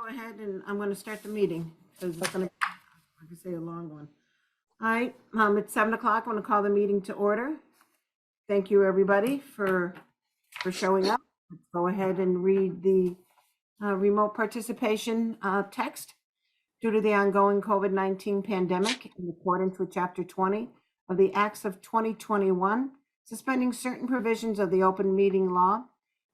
go ahead and I'm going to start the meeting because it's going to, like I say, a long one. All right, it's 7 o'clock. I'm going to call the meeting to order. Thank you, everybody, for showing up. Let's go ahead and read the remote participation text. Due to the ongoing COVID-19 pandemic, in accordance with Chapter 20 of the Acts of 2021, suspending certain provisions of the open meeting law,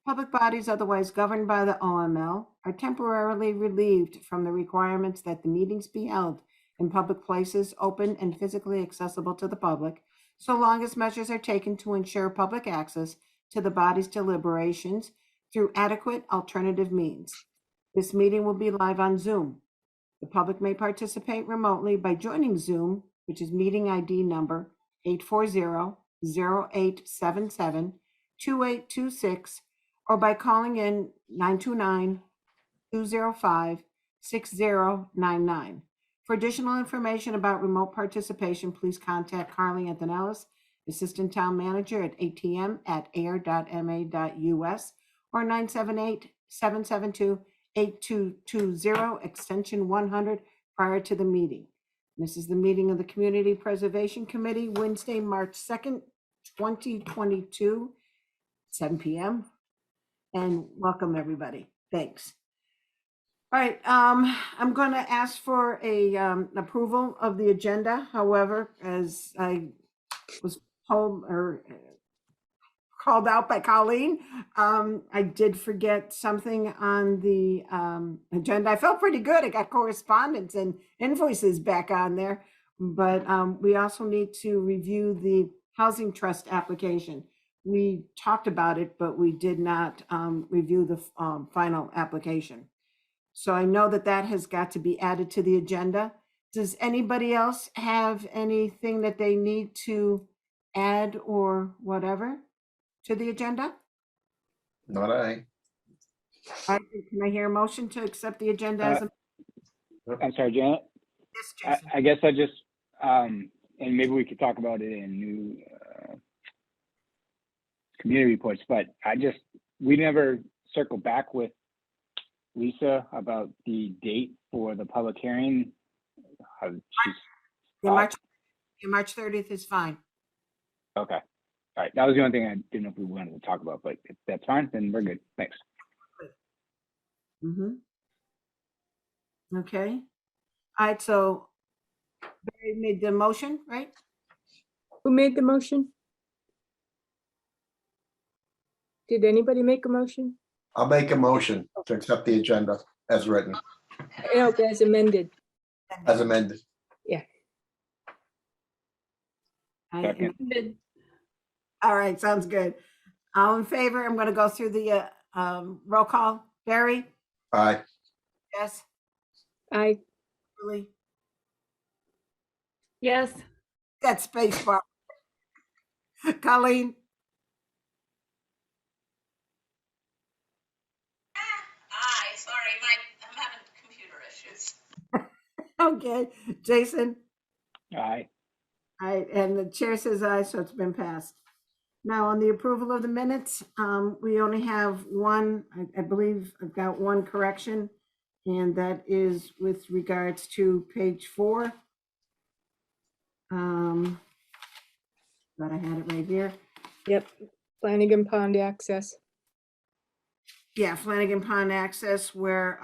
public bodies otherwise governed by the OML are temporarily relieved from the requirements that the meetings be held in public places open and physically accessible to the public, so long as measures are taken to ensure public access to the body's deliberations through adequate alternative means. This meeting will be live on Zoom. The public may participate remotely by joining Zoom, which is meeting ID number 840-0877-2826, or by calling in 929-205-6099. For additional information about remote participation, please contact Carly Antonellis, Assistant Town Manager at atm@ayer.ma.us, or 978-772-8220, extension 100, prior to the meeting. This is the meeting of the Community Preservation Committee, Wednesday, March 2nd, 2022, 7 p.m. And welcome, everybody. Thanks. All right, I'm going to ask for a approval of the agenda. However, as I was told or called out by Colleen, I did forget something on the agenda. I felt pretty good. I got correspondence and invoices back on there, but we also need to review the housing trust application. We talked about it, but we did not review the final application. So I know that that has got to be added to the agenda. Does anybody else have anything that they need to add or whatever to the agenda? Not I. Can I hear a motion to accept the agenda as a? I'm sorry, Janet. Yes, Jason. I guess I just, and maybe we could talk about it in new community reports, but we never circled back with Lisa about the date for the public hearing. March 30th is fine. Okay. All right. That was the only thing I didn't know if we wanted to talk about, but if that's fine, then we're good. Thanks. Okay. All right. So Barry made the motion, right? Who made the motion? Did anybody make a motion? I'll make a motion to accept the agenda as written, No, as amended. as amended. Yeah. Second. All right. Sounds good. All in favor? I'm going to go through the roll call. Barry? Aye. Yes. Aye. Really? Yes. That space bar. Colleen? Aye, sorry, I'm having computer issues. Okay. Jason? Aye. All right, and the chair says aye, so it's been passed. Now, on the approval of the minutes, we only have one, I believe I've got one correction, and that is with regards to page 4. But I had it right here. Yep. Flanagan Pond access. Yeah, Flanagan Pond access, where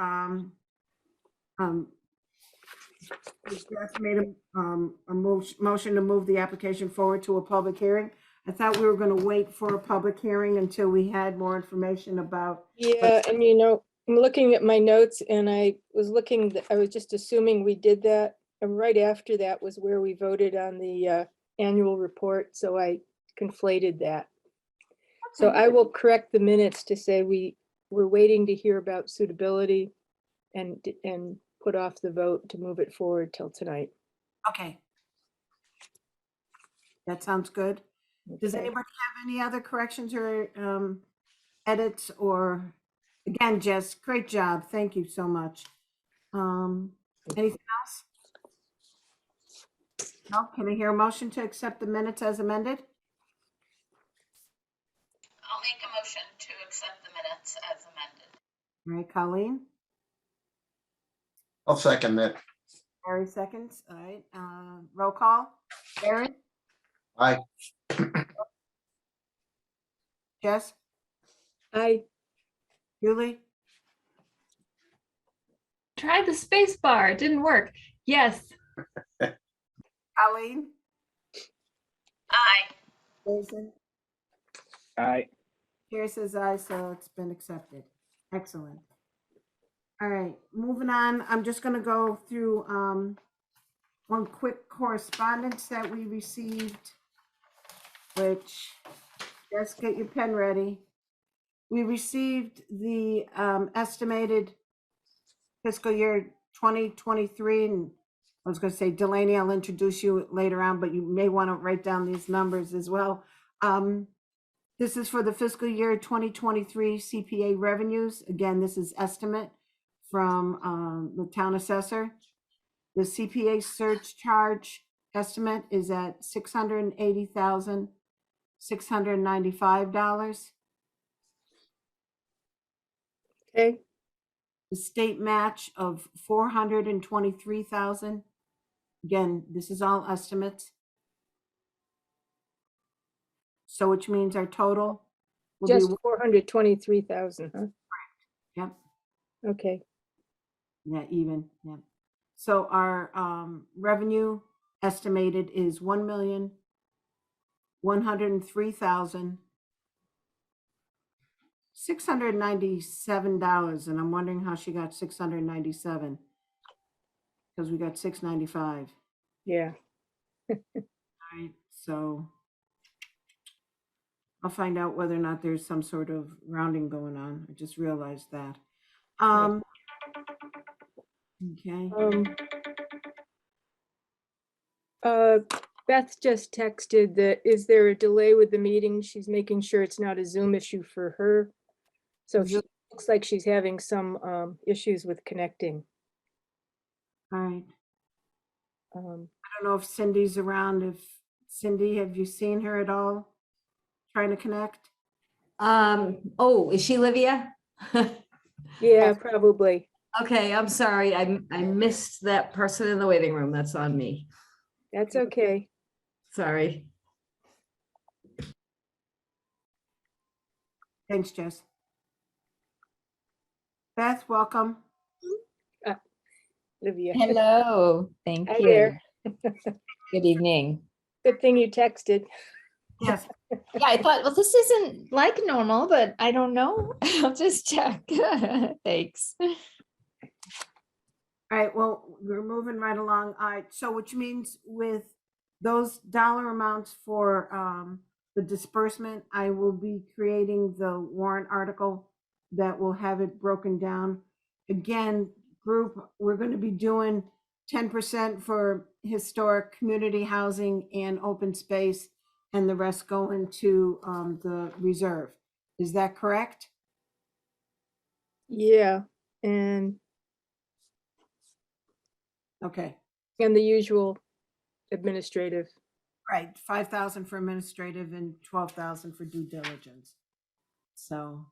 Jeff made a motion to move the application forward to a public hearing. I thought we were going to wait for a public hearing until we had more information about. Yeah, and I'm looking at my notes and I was just assuming we did that. And right after that was where we voted on the annual report. So I conflated that. So I will correct the minutes to say we were waiting to hear about suitability and put off the vote to move it forward till tonight. Okay. That sounds good. Does Okay. anybody have any other corrections or edits? Or again, Jess, great job. Thank you so much. Anything else? No, can I hear a motion to accept the minutes as amended? I'll make a motion to accept the minutes as amended. All right, Colleen, I'll second that. Barry seconds, all right, roll call. Aaron, Aye. Jess, I, Julie, Tried the space bar, it didn't work. Yes. Colleen, Aye. Jason. Aye. Chair says aye, so it's been accepted. Excellent. All right, moving on. I'm just gonna go through one quick correspondence that we received, which, just get your pen ready. We received the estimated fiscal year 2023, and I was gonna say, Delaney, I'll introduce you later on, but you may want to write down these numbers as well. This is for the fiscal year 2023 CPA revenues. Again, this is estimate from the town assessor. The CPA surcharge estimate is at $680,695. okay, The state match of 423,000. Again, this is all estimates. So which means our total will just be, 423,000, huh? yep, Okay, yeah, even, yeah. So our revenue estimated is $1,103,697, and I'm wondering how she got 697, because we got 695. yeah, All right, so I'll find out whether or not there's some sort of rounding going on. I just realized that. Okay, Beth just texted that, is there a delay with the meeting? She's making sure it's not a Zoom issue for her. So she Zoom. looks like she's having some issues with connecting. all right. Um, I don't know if Cindy's around. If Cindy, have you seen her at all? Trying to connect? Oh, is she Livia? Yeah, probably. Okay, I'm sorry. I missed that person in the waiting room. That's on me. That's okay. Sorry. Thanks, Jess. Beth, welcome. Livia. Hello, thank Hi you. there. Good evening. Good thing you texted. Yes, Yeah, I thought, well, this isn't like normal, but I don't know. I'll just check. Thanks. all right, well, we're moving right along. All right, so which means with those dollar amounts for the disbursement, I will be creating the warrant article that will have it broken down. Again, group, we're going to be doing 10% for historic community housing and open space, and the rest going to the reserve. Is that correct? Yeah, and Okay, the usual administrative. right, 5,000 for administrative and 12,000 for due diligence. So,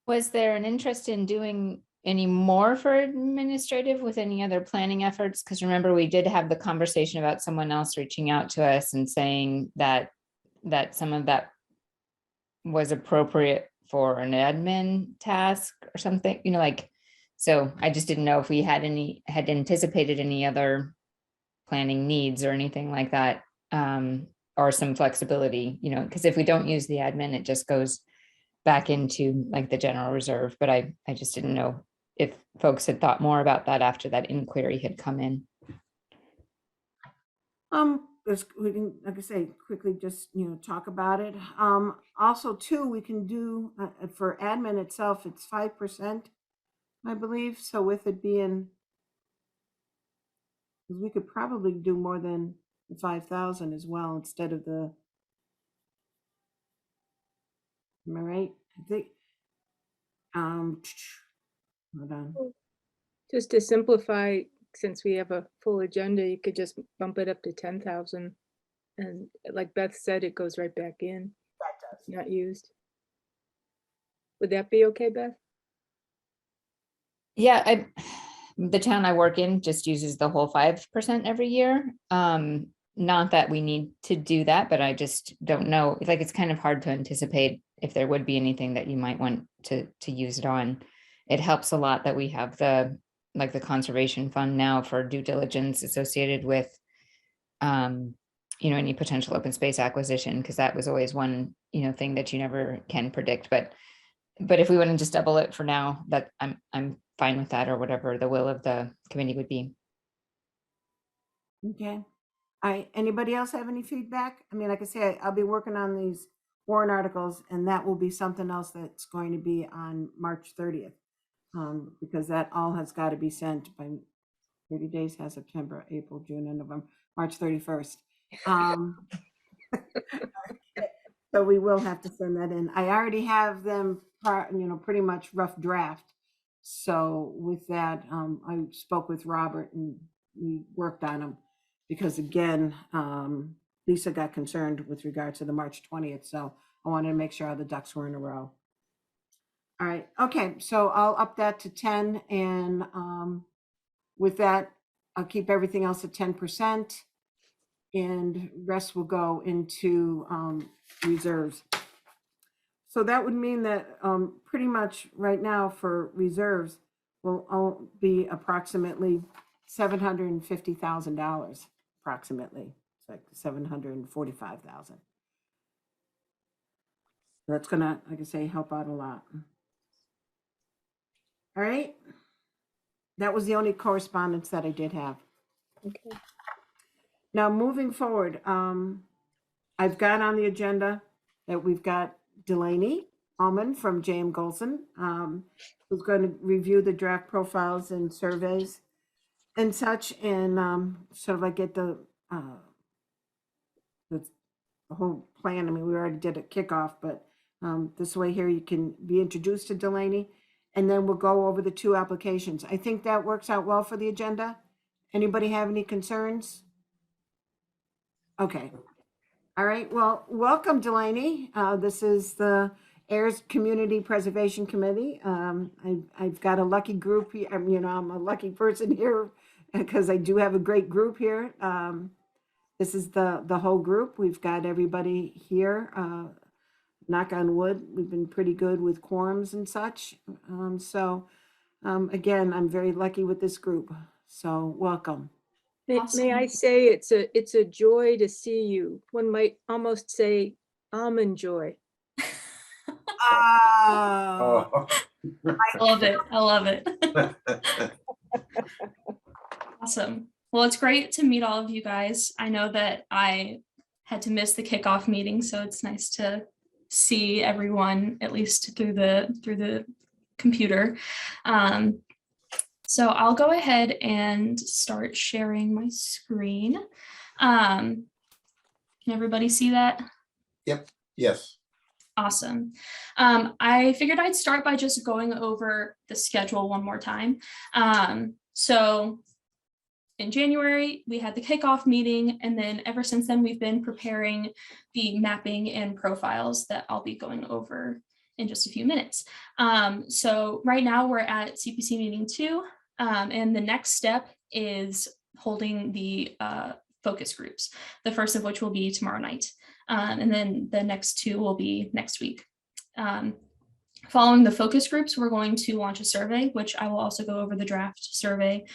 Was there an interest in doing any more for administrative with any other planning efforts? Because remember, we did have the conversation about someone else reaching out to us and saying that some of that was appropriate for an admin task or something, like, so I just didn't know if we had anticipated any other planning needs or anything like that, or some flexibility, because if we don't use the admin, it just goes back into like the general reserve. But I just didn't know if folks had thought more about that after that inquiry had come in. we can, like I say, quickly just, talk about it. Also too, we can do, for admin itself, it's 5%, I believe. So with it being, 'cause we could probably do more than the 5,000 as well instead of the, am I right? I think, hold on. Just to simplify, since we have a full agenda, you could just bump it up to 10,000. And like Beth said, it goes right back in, That does. not used. Would that be okay, Beth? Yeah, the town I work in just uses the whole 5% every year. Not that we need to do that, but I just don't know, like, it's kind of hard to anticipate if there would be anything that you might want to use it on. It helps a lot that we have the conservation fund now for due diligence associated with any potential open space acquisition, because that was always one, thing that you never can predict. But if we want to just double it for now, that I'm fine with that, or whatever the will of the committee would be. Okay. All right, anybody else have any feedback? I mean, like I say, I'll be working on these warrant articles, and that will be something else that's going to be on March 30th. Because that all has got to be sent by 30 days, has September, April, June, and November, March 31st. So we will have to send that in. I already have them, pretty much rough draft. So with that, I spoke with Robert and we worked on them. Because again, Lisa got concerned with regard to the March 20th, so I wanted to make sure all the ducks were in a row. All right, okay, so I'll up that to 10, and with that, I'll keep everything else at 10%, and rest will go into reserves. So that would mean that pretty much right now for reserves will all be approximately $750,000. Approximately, it's like 745,000. That's gonna, like I say, help out a lot. All right, that was the only correspondence that I did have. Okay. Now, moving forward, I've got on the agenda that we've got Delaney Allman from J.M. Golson, who's going to review the draft profiles and surveys and such, and sort of like get the whole plan. I mean, we already did a kickoff, but this way here you can be introduced to Delaney, and then we'll go over the two applications. I think that works out well for the agenda. Anybody have any concerns? Okay. All right. Well, welcome, Delaney. This is the Ayers Community Preservation Committee. I've got a lucky group here. I'm a lucky person here because I do have a great group here. This is the whole group. We've got everybody here. Knock on wood, we've been pretty good with quorums and such. Again, I'm very lucky with this group. So welcome. May I say it's a joy to see you. One might almost say almond joy. Oh. I love it. I love it. Awesome. Well, it's great to meet all of you guys. I know that I had to miss the kickoff meeting, so it's nice to see everyone at least through the computer. So I'll go ahead and start sharing my screen. Can everybody see that? Yep. Yes. Awesome. I figured I'd start by just going over the schedule one more time. So in January, we had the kickoff meeting, and then ever since then, we've been preparing the mapping and profiles that I'll be going over in just a few minutes. So right now we're at CPC meeting 2, and the next step is holding the focus groups, the first of which will be tomorrow night. And then the next 2 will be next week. Following the focus groups, we're going to launch a survey, which I will also go over the draft survey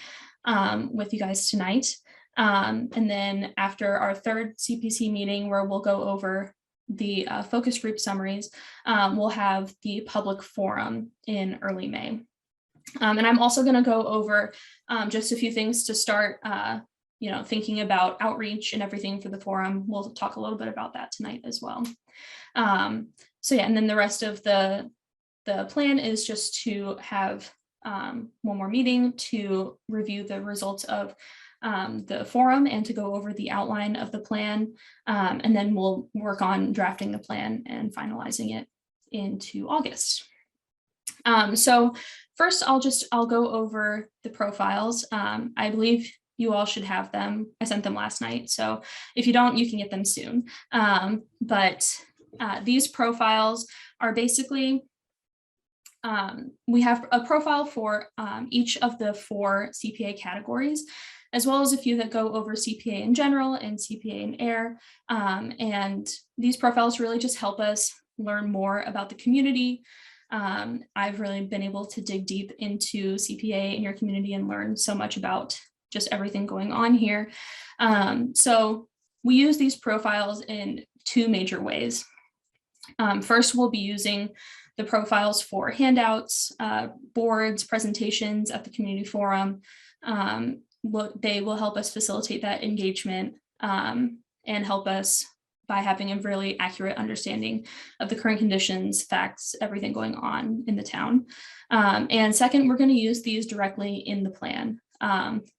with you guys tonight. And then after our 3rd CPC meeting, where we'll go over the focus group summaries, we'll have the public forum in early May. And I'm also going to go over just a few things to start thinking about outreach and everything for the forum. We'll talk a little bit about that tonight as well. So yeah, and then the rest of the plan is just to have one more meeting to review the results of the forum and to go over the outline of the plan. And then we'll work on drafting the plan and finalizing it into August. So first, I'll go over the profiles. I believe you all should have them. I sent them last night, so if you don't, you can get them soon. But these profiles are basically We have a profile for each of the 4 CPA categories, as well as a few that go over CPA in general and CPA in Ayer. And these profiles really just help us learn more about the community. I've really been able to dig deep into CPA in your community and learn so much about just everything going on here. So we use these profiles in 2 major ways. First, we'll be using the profiles for handouts, boards, presentations at the community forum. They will help us facilitate that engagement and help us by having a really accurate understanding of the current conditions, facts, everything going on in the town. And second, we're going to use these directly in the plan.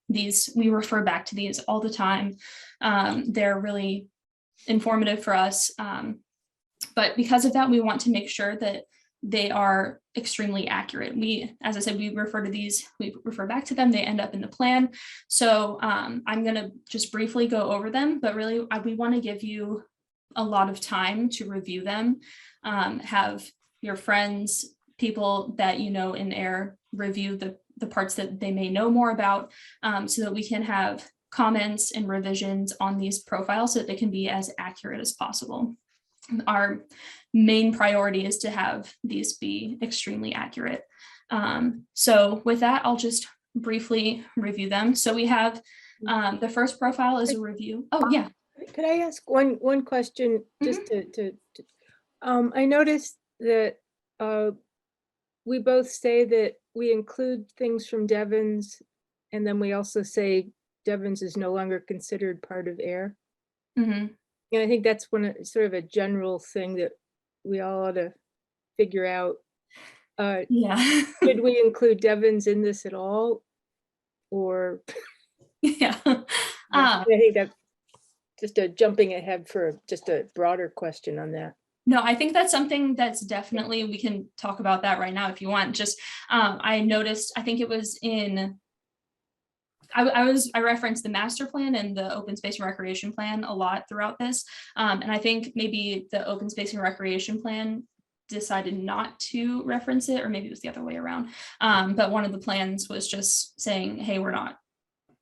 We refer back to these all the time. They're really informative for us. But because of that, we want to make sure that they are extremely accurate. As I said, we refer back to them, they end up in the plan. So I'm gonna just briefly go over them, but really we wanna give you a lot of time to review them, have your friends, people that you know in Ayer review the parts that they may know more about, so that we can have comments and revisions on these profiles so that they can be as accurate as possible. Our main priority is to have these be extremely accurate. So with that, I'll just briefly review them. So we have the first profile is a review. Oh yeah. Could I ask one question just I noticed that we both say that we include things from Devon's, and then we also say Devon's is no longer considered part of Ayer. Mm-hmm. And I think that's sort of a general thing that we all ought to figure out. Yeah. Did we include Devon's in this at all? Or Yeah. I think that's just a jumping ahead for just a broader question on that. No, I think that's something that's definitely, we can talk about that right now if you want. Just I noticed, I think it was in I referenced the master plan and the open space and recreation plan a lot throughout this. And I think maybe the open space and recreation plan decided not to reference it, or maybe it was the other way around. But one of the plans was just saying, hey, we're not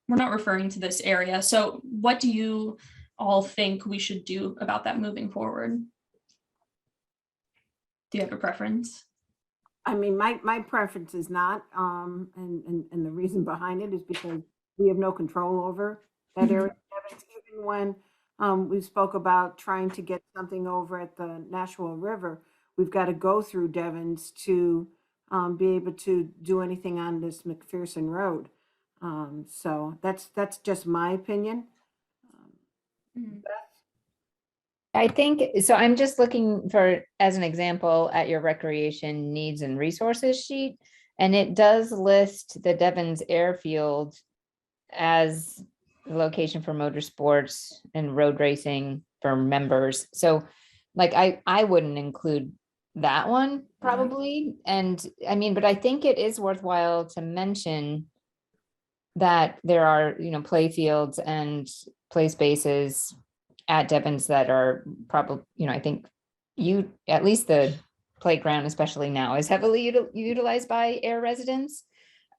referring to this area. So what do you all think we should do about that moving forward? Do you have a preference? I mean, my preference is not, and the reason behind it is because we have no control over that area. Even when we spoke about trying to get something over at the Nashua River, we've got to go through Devon's to be able to do anything on this McPherson Road. So that's just my opinion. I think, so I'm just looking for, as an example, at your recreation needs and resources sheet, and it does list the Devon's Airfield as the location for motorsports and road racing for members. So like, I wouldn't include that one probably. And I mean, but I think it is worthwhile to mention that there are, play fields and play spaces at Devon's that are probably, I think at least the playground, especially now, is heavily utilized by Ayer residents.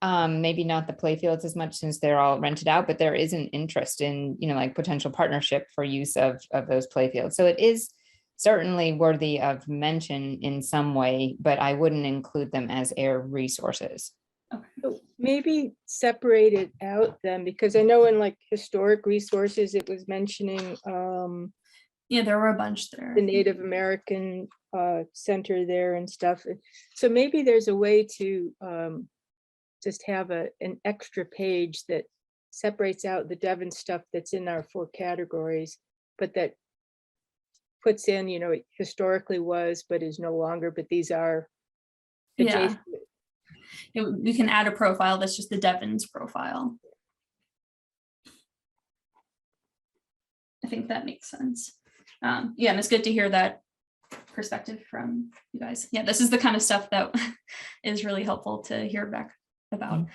Maybe not the play fields as much since they're all rented out, but there is an interest in, like potential partnership for use of those play fields. So it is certainly worthy of mention in some way, but I wouldn't include them as Ayer resources. So maybe separate it out then, because I know in like historic resources, it was mentioning Yeah, there were a bunch there. the Native American center there and stuff. So maybe there's a way to just have an extra page that separates out the Devon stuff that's in our 4 categories, but that puts in, it historically was, but is no longer, but these are adjacent. We can add a profile that's just the Devon's profile. I think that makes sense. Yeah, and it's good to hear that perspective from you guys. Yeah, this is the kind of stuff that is really helpful to hear back about.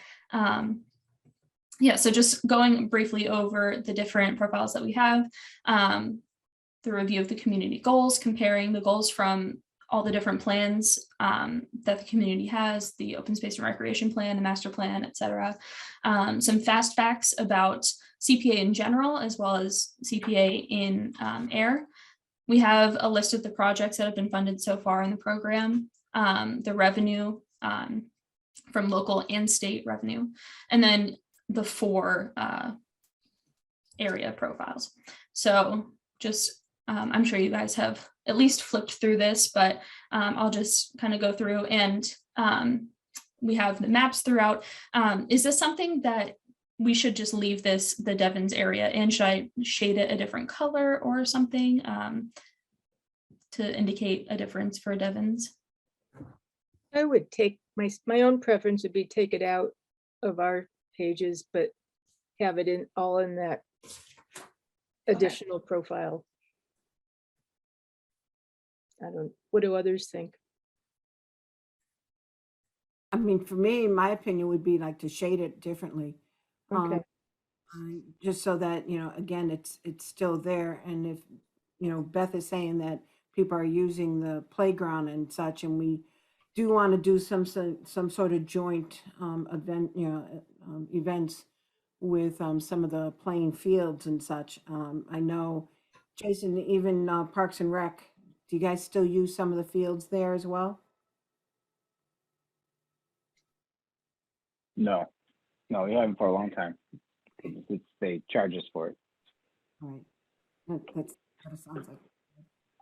Yeah, so just going briefly over the different profiles that we have, the review of the community goals, comparing the goals from all the different plans that the community has, the open space and recreation plan, the master plan, et cetera. Some fast facts about CPA in general, as well as CPA in Ayer. We have a list of the projects that have been funded so far in the program, the revenue from local and state revenue, and then the 4 area profiles. So just, I'm sure you guys have at least flipped through this, but I'll just kind of go through, and we have the maps throughout. Is this something that we should just leave the Devon's area, and should I shade it a different color or something to indicate a difference for Devon's? I would take, my own preference would be take it out of our pages, but have it in, all in that additional profile. What do others think? I mean, for me, my opinion would be like to shade it differently. Okay. Just so that, you know, again, it's still there. And if, you know, Beth is saying that people are using the playground and such, and we do want to do some sort of joint event, you know, events with some of the playing fields and such. I know, Jason, even Parks and Rec, do you guys still use some of the fields there as well? No, we haven't for a long time. They charge us for it. Right. That's what it sounds like.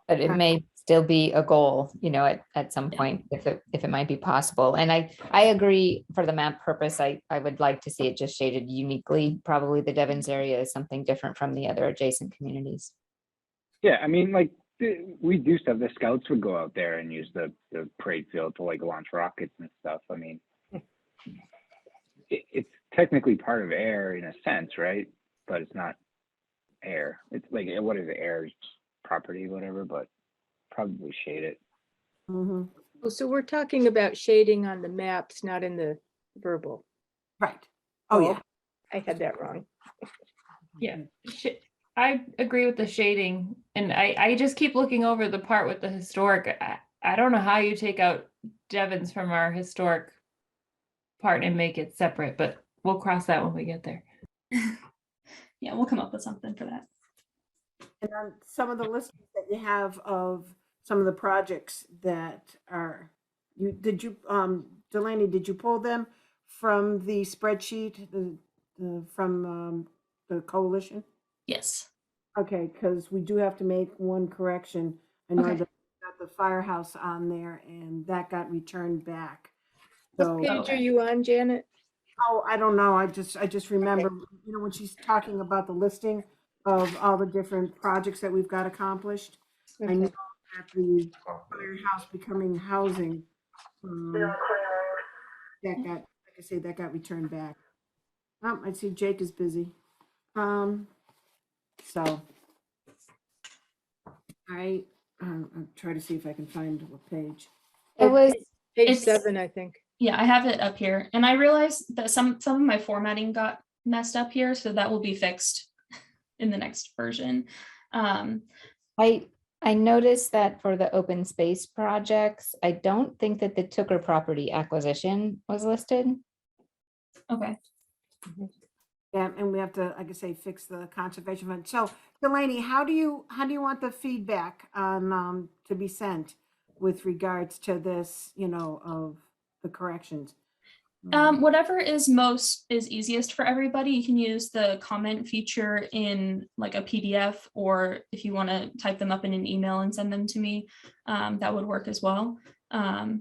But it may still be a goal, you know, at some point, if it might be possible. And I agree, for the map purpose, I would like to see it just shaded uniquely. Probably the Devon's area is something different from the other adjacent communities. Yeah, I mean, like, we do stuff. The scouts would go out there and use the parade field to like launch rockets and stuff. I mean, it's technically part of Ayer in a sense, right? But it's not Ayer. It's like, what is it, Ayer's property, whatever, but probably shade it. Mm-hmm. Well, so we're talking about shading on the maps, not in the verbal. Right. Oh, yeah. I had that wrong. Yeah, I agree with the shading, and I just keep looking over the part with the historic. I don't know how you take out Devon's from our historic part and make it separate, but we'll cross that when we get there. Yeah, we'll come up with something for that. And on some of the listings that you have of some of the projects that are, Delaney, did you pull them from the spreadsheet, from the coalition? Yes. Okay, because we do have to make one correction. I know Okay. that we got the firehouse on there and that got returned back. What So, page are Okay. you on, Janet? oh, I don't know. I just remember, you know, when she's talking about the listing of all the different projects that we've got accomplished. I know Okay. that the firehouse becoming housing, that got, like I say, that got returned back. Oh, I see Jake is busy. So I'll try to see if I can find what page. It was, Page It's- 7, I think. Yeah, I have it up here, and I realized that some of my formatting got messed up here, so that will be fixed in the next version. I noticed that for the open space projects, I don't think that the Tooker property acquisition was listed. Okay. Yeah, and we have to, like I say, fix the conservation fund. So Delaney, how do you want the feedback on to be sent with regards to this, you know, of the corrections? Whatever is easiest for everybody. You can use the comment feature in like a PDF, or if you want to type them up in an email and send them to me, that would work as well. Is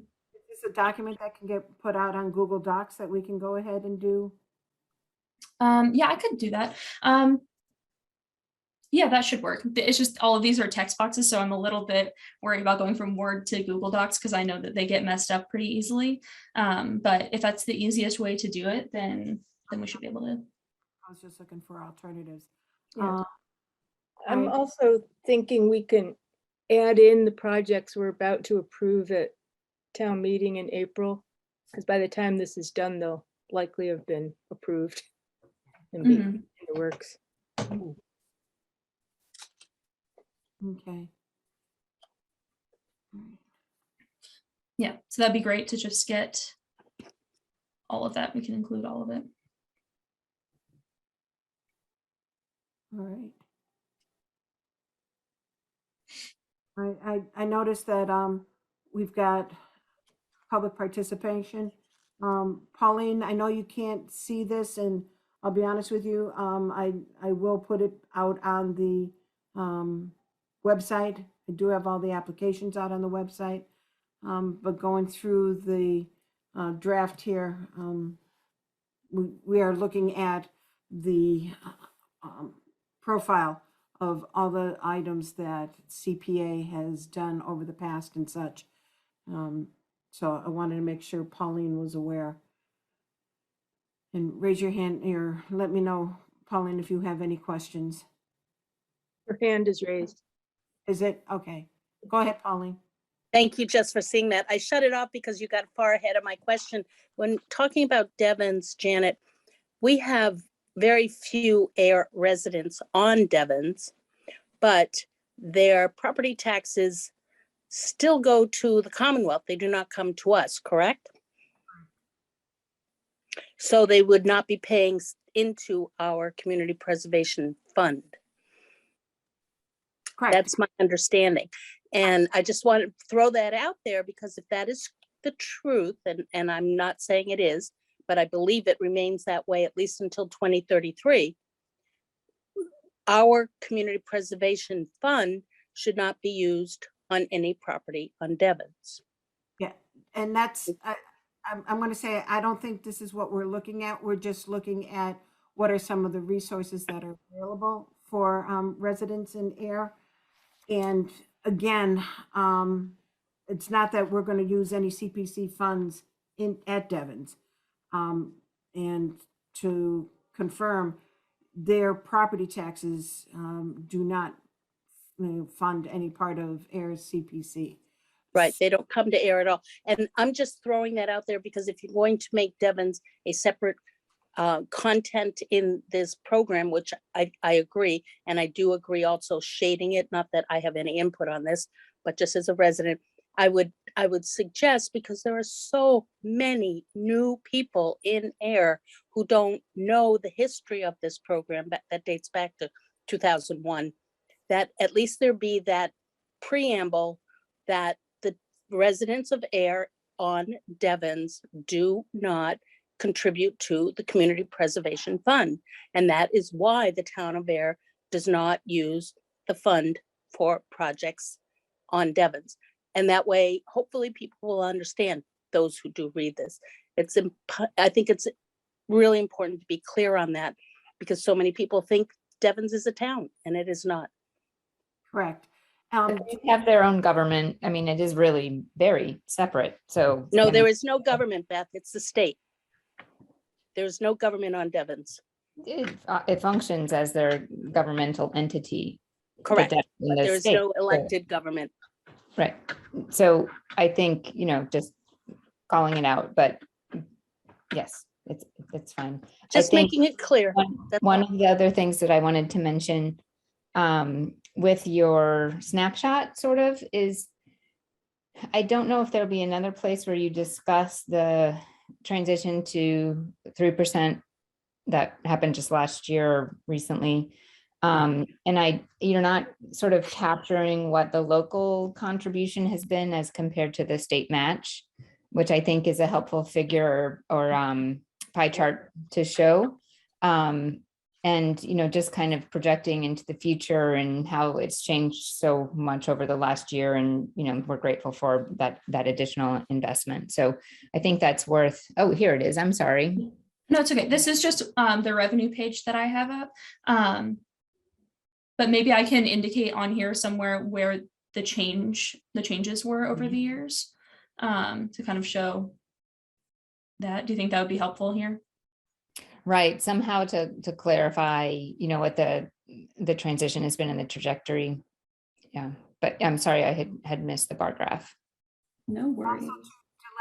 this a document that can get put out on Google Docs that we can go ahead and do? Yeah, I could do that. Yeah, that should work. It's just all of these are text boxes, so I'm a little bit worried about going from Word to Google Docs because I know that they get messed up pretty easily. But if that's the easiest way to do it, then we should be able to. I was just looking for alternatives. Yeah. I- I'm also thinking we can add in the projects we're about to approve at town meeting in April, because by the time this is done, they'll likely have been approved and be in the works. Okay. Yeah, so that'd be great to just get all of that. We can include all of it. All right. I noticed that we've got public participation. Pauline, I know you can't see this, and I'll be honest with you, I will put it out on the website. I do have all the applications out on the website. But going through the draft here, we are looking at the profile of all the items that CPA has done over the past and such. So I wanted to make sure Pauline was aware. And raise your hand or let me know, Pauline, if you have any questions. Your hand is raised. Is it? Okay. Go ahead, Pauline. Thank you, Jess, for seeing that. I shut it off because you got far ahead of my question. When talking about Devon's, Janet, we have very few Ayer residents on Devon's, but their property taxes still go to the Commonwealth. They do not come to us, correct? So they would not be paying into our community preservation fund. Correct. That's my understanding. And I just want to throw that out there because if that is the truth, and I'm not saying it is, but I believe it remains that way at least until 2033, our community preservation fund should not be used on any property on Devon's. Yeah, and that's, I'm going to say, I don't think this is what we're looking at. We're just looking at what are some of the resources that are available for residents in Ayer. And again, it's not that we're going to use any CPC funds at Devon's. And to confirm, their property taxes do not fund any part of Ayer's CPC. Right, they don't come to Ayer at all. And I'm just throwing that out there because if you're going to make Devon's a separate content in this program, which I agree, and I do agree also shading it, not that I have any input on this, but just as a resident, I would suggest, because there are so many new people in Ayer who don't know the history of this program that dates back to 2001, that at least there be that preamble that the residents of Ayer on Devon's do not contribute to the Community Preservation Fund. And that is why the town of Ayer does not use the fund for projects on Devon's. And that way, hopefully people will understand, those who do read this. I think it's really important to be clear on that because so many people think Devon's is a town and it is not. Correct. They have their own government. I mean, it is really very separate. So No, there is no government, Beth. It's the state. There's no government on Devon's. it functions as their governmental entity. Correct. in But the there is state. no elected government. Right. So I think, just calling it out, but yes, it's fine. Just making it clear. One of the other things that I wanted to mention with your snapshot sort of is, I don't know if there'll be another place where you discuss the transition to 3% that happened just last year or recently. And you're not sort of capturing what the local contribution has been as compared to the state match, which I think is a helpful figure or pie chart to show. And, just kind of projecting into the future and how it's changed so much over the last year. And, we're grateful for that additional investment. So I think that's worth, oh, here it is. I'm sorry. No, it's okay. This is just the revenue page that I have up. But maybe I can indicate on here somewhere where the changes were over the years to kind of show that. Do you think that would be helpful here? Right. Somehow to clarify, what the transition has been in the trajectory. Yeah. But I'm sorry, I had missed the bar graph. No worries. Also,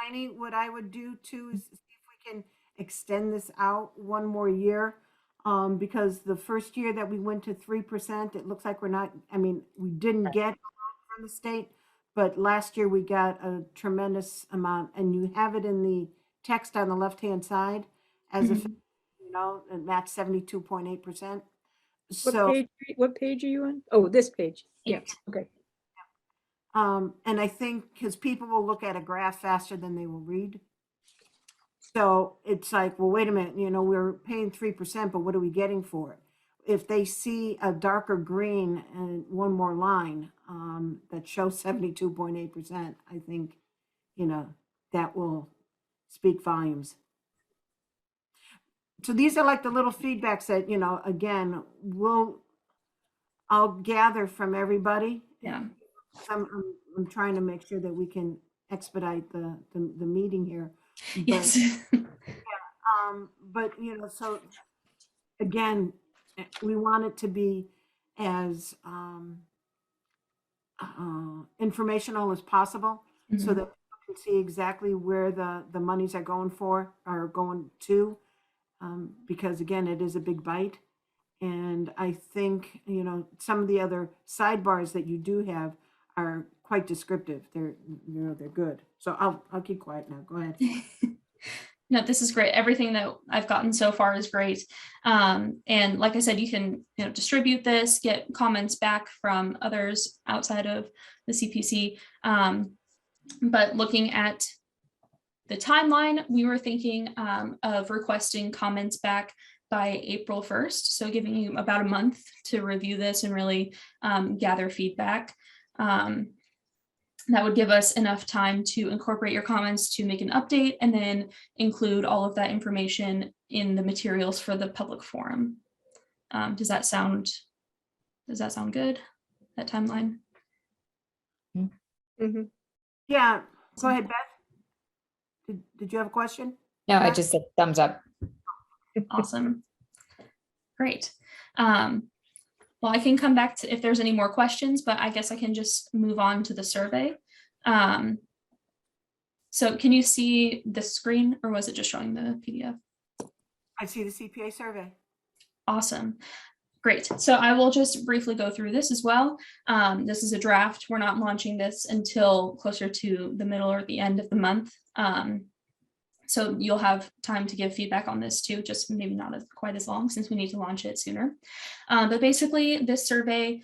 Delaney, what I would do too is see if we can extend this out one more year. Because the first year that we went to 3%, it looks like we didn't get from the state, but last year we got a tremendous amount, and you have it in the text on the left-hand side as if, Mhm. you know, and that's 72.8%. What So, page are you on? Oh, this page. Yeah, 8. okay. and I think because people will look at a graph faster than they will read. So it's like, well, wait a minute, you know, we're paying 3%, but what are we getting for it? If they see a darker green and one more line that shows 72.8%, I think, you know, that will speak volumes. So these are like the little feedbacks that, you know, again, I'll gather from everybody. Yeah. I'm trying to make sure that we can expedite the meeting here. But, Yes. but you know, so again, we want it to be as informational as possible so Mhm. that people can see exactly where the monies are going to, because again, it is a big bite. And I think, you know, some of the other sidebars that you do have are quite descriptive. They're, you know, they're good. So I'll keep quiet now. Go ahead. No, this is great. Everything that I've gotten so far is great. And like I said, you can, you know, distribute this, get comments back from others outside of the CPC. But looking at the timeline, we were thinking of requesting comments back by April 1st. So giving you about a month to review this and really gather feedback. That would give us enough time to incorporate your comments to make an update and then include all of that information in the materials for the public forum. Does that sound good? That timeline? Mhm. Yeah, go ahead, Beth. Did you have a question? No, I just said thumbs up. Awesome. Great. Well, I can come back to if there's any more questions, but I guess I can just move on to the survey. So can you see the screen or was it just showing the PDF? I see the CPA survey. Awesome. Great. So I will just briefly go through this as well. This is a draft. We're not launching this until closer to the middle or the end of the month. So you'll have time to give feedback on this too, just maybe not quite as long since we need to launch it sooner. But basically this survey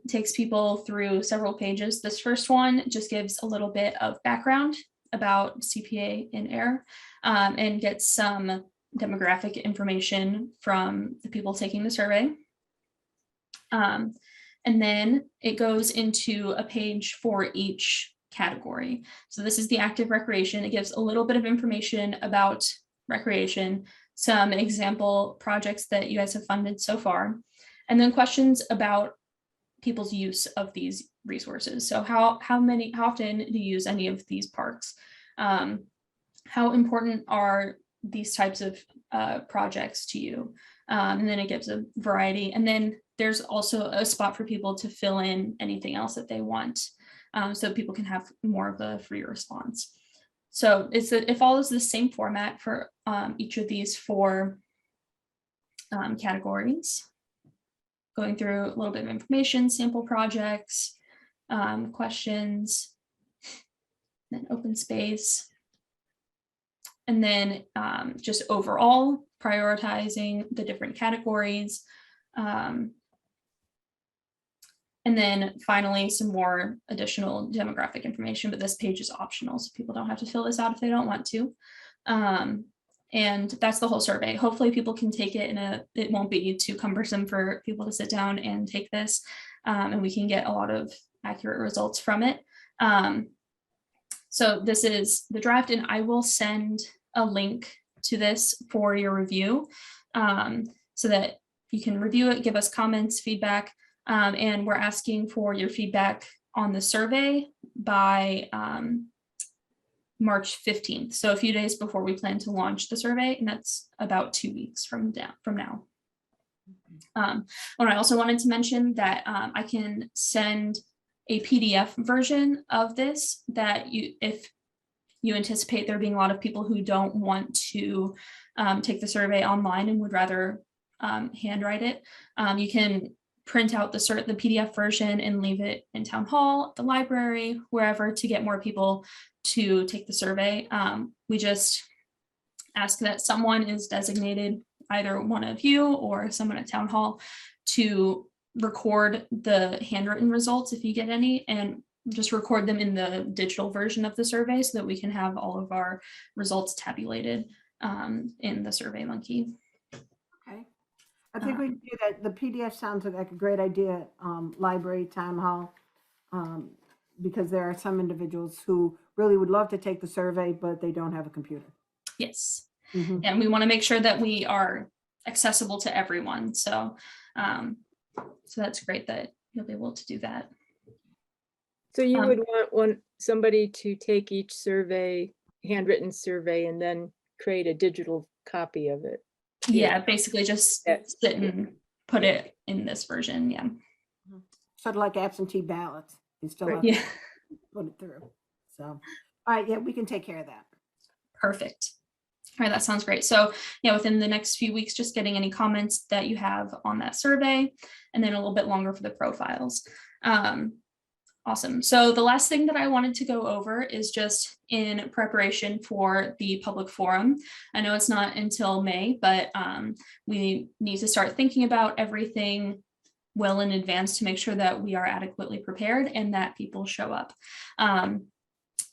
takes people through several pages. This first one just gives a little bit of background about CPA in Ayer and gets some demographic information from the people taking the survey. And then it goes into a page for each category. So this is the active recreation. It gives a little bit of information about recreation, some example projects that you guys have funded so far, and then questions about people's use of these resources. So how often do you use any of these parks? How important are these types of projects to you? And then it gives a variety. And then there's also a spot for people to fill in anything else that they want. So people can have more of a free response. So it follows the same format for each of these 4 categories. Going through a little bit of information, sample projects, questions, then open space. And then just overall prioritizing the different categories. And then finally, some more additional demographic information, but this page is optional, so people don't have to fill this out if they don't want to. And that's the whole survey. Hopefully people can take it it won't be too cumbersome for people to sit down and take this, and we can get a lot of accurate results from it. So this is the draft, and I will send a link to this for your review so that you can review it, give us comments, feedback, and we're asking for your feedback on the survey by March 15th. So a few days before we plan to launch the survey, and that's about 2 weeks from now. I also wanted to mention that I can send a PDF version of this that if you anticipate there being a lot of people who don't want to take the survey online and would rather handwrite it, you can print out the PDF version and leave it in town hall, the library, wherever, to get more people to take the survey. We just ask that someone is designated, either one of you or someone at town hall, to record the handwritten results if you get any, and just record them in the digital version of the survey so that we can have all of our results tabulated in the Survey Monkey. Okay. I think we can do that. The PDF sounds like a great idea, library, town hall, because there are some individuals who really would love to take the survey, but they don't have a computer. Yes. Mhm. And we want to make sure that we are accessible to everyone. So, so that's great that you'll be able to do that. So you would want somebody to take each survey, handwritten survey, and then create a digital copy of it. Yeah, basically just Yes. sit and put it in this version. Yeah. Sort of like absentee ballots. You still Right. have to Yeah. put it through. So, all right, yeah, we can take care of that. Perfect. All right, that sounds great. So yeah, within the next few weeks, just getting any comments that you have on that survey, and then a little bit longer for the profiles. Awesome. So the last thing that I wanted to go over is just in preparation for the public forum. I know it's not until May, but we need to start thinking about everything well in advance to make sure that we are adequately prepared and that people show up.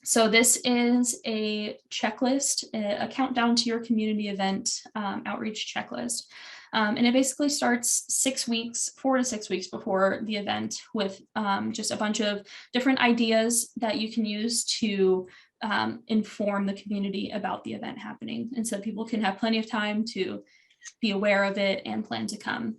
So this is a checklist, a countdown to your community event outreach checklist. And it basically starts 6 weeks, 4 to 6 weeks before the event, with just a bunch of different ideas that you can use to inform the community about the event happening. And so people can have plenty of time to be aware of it and plan to come.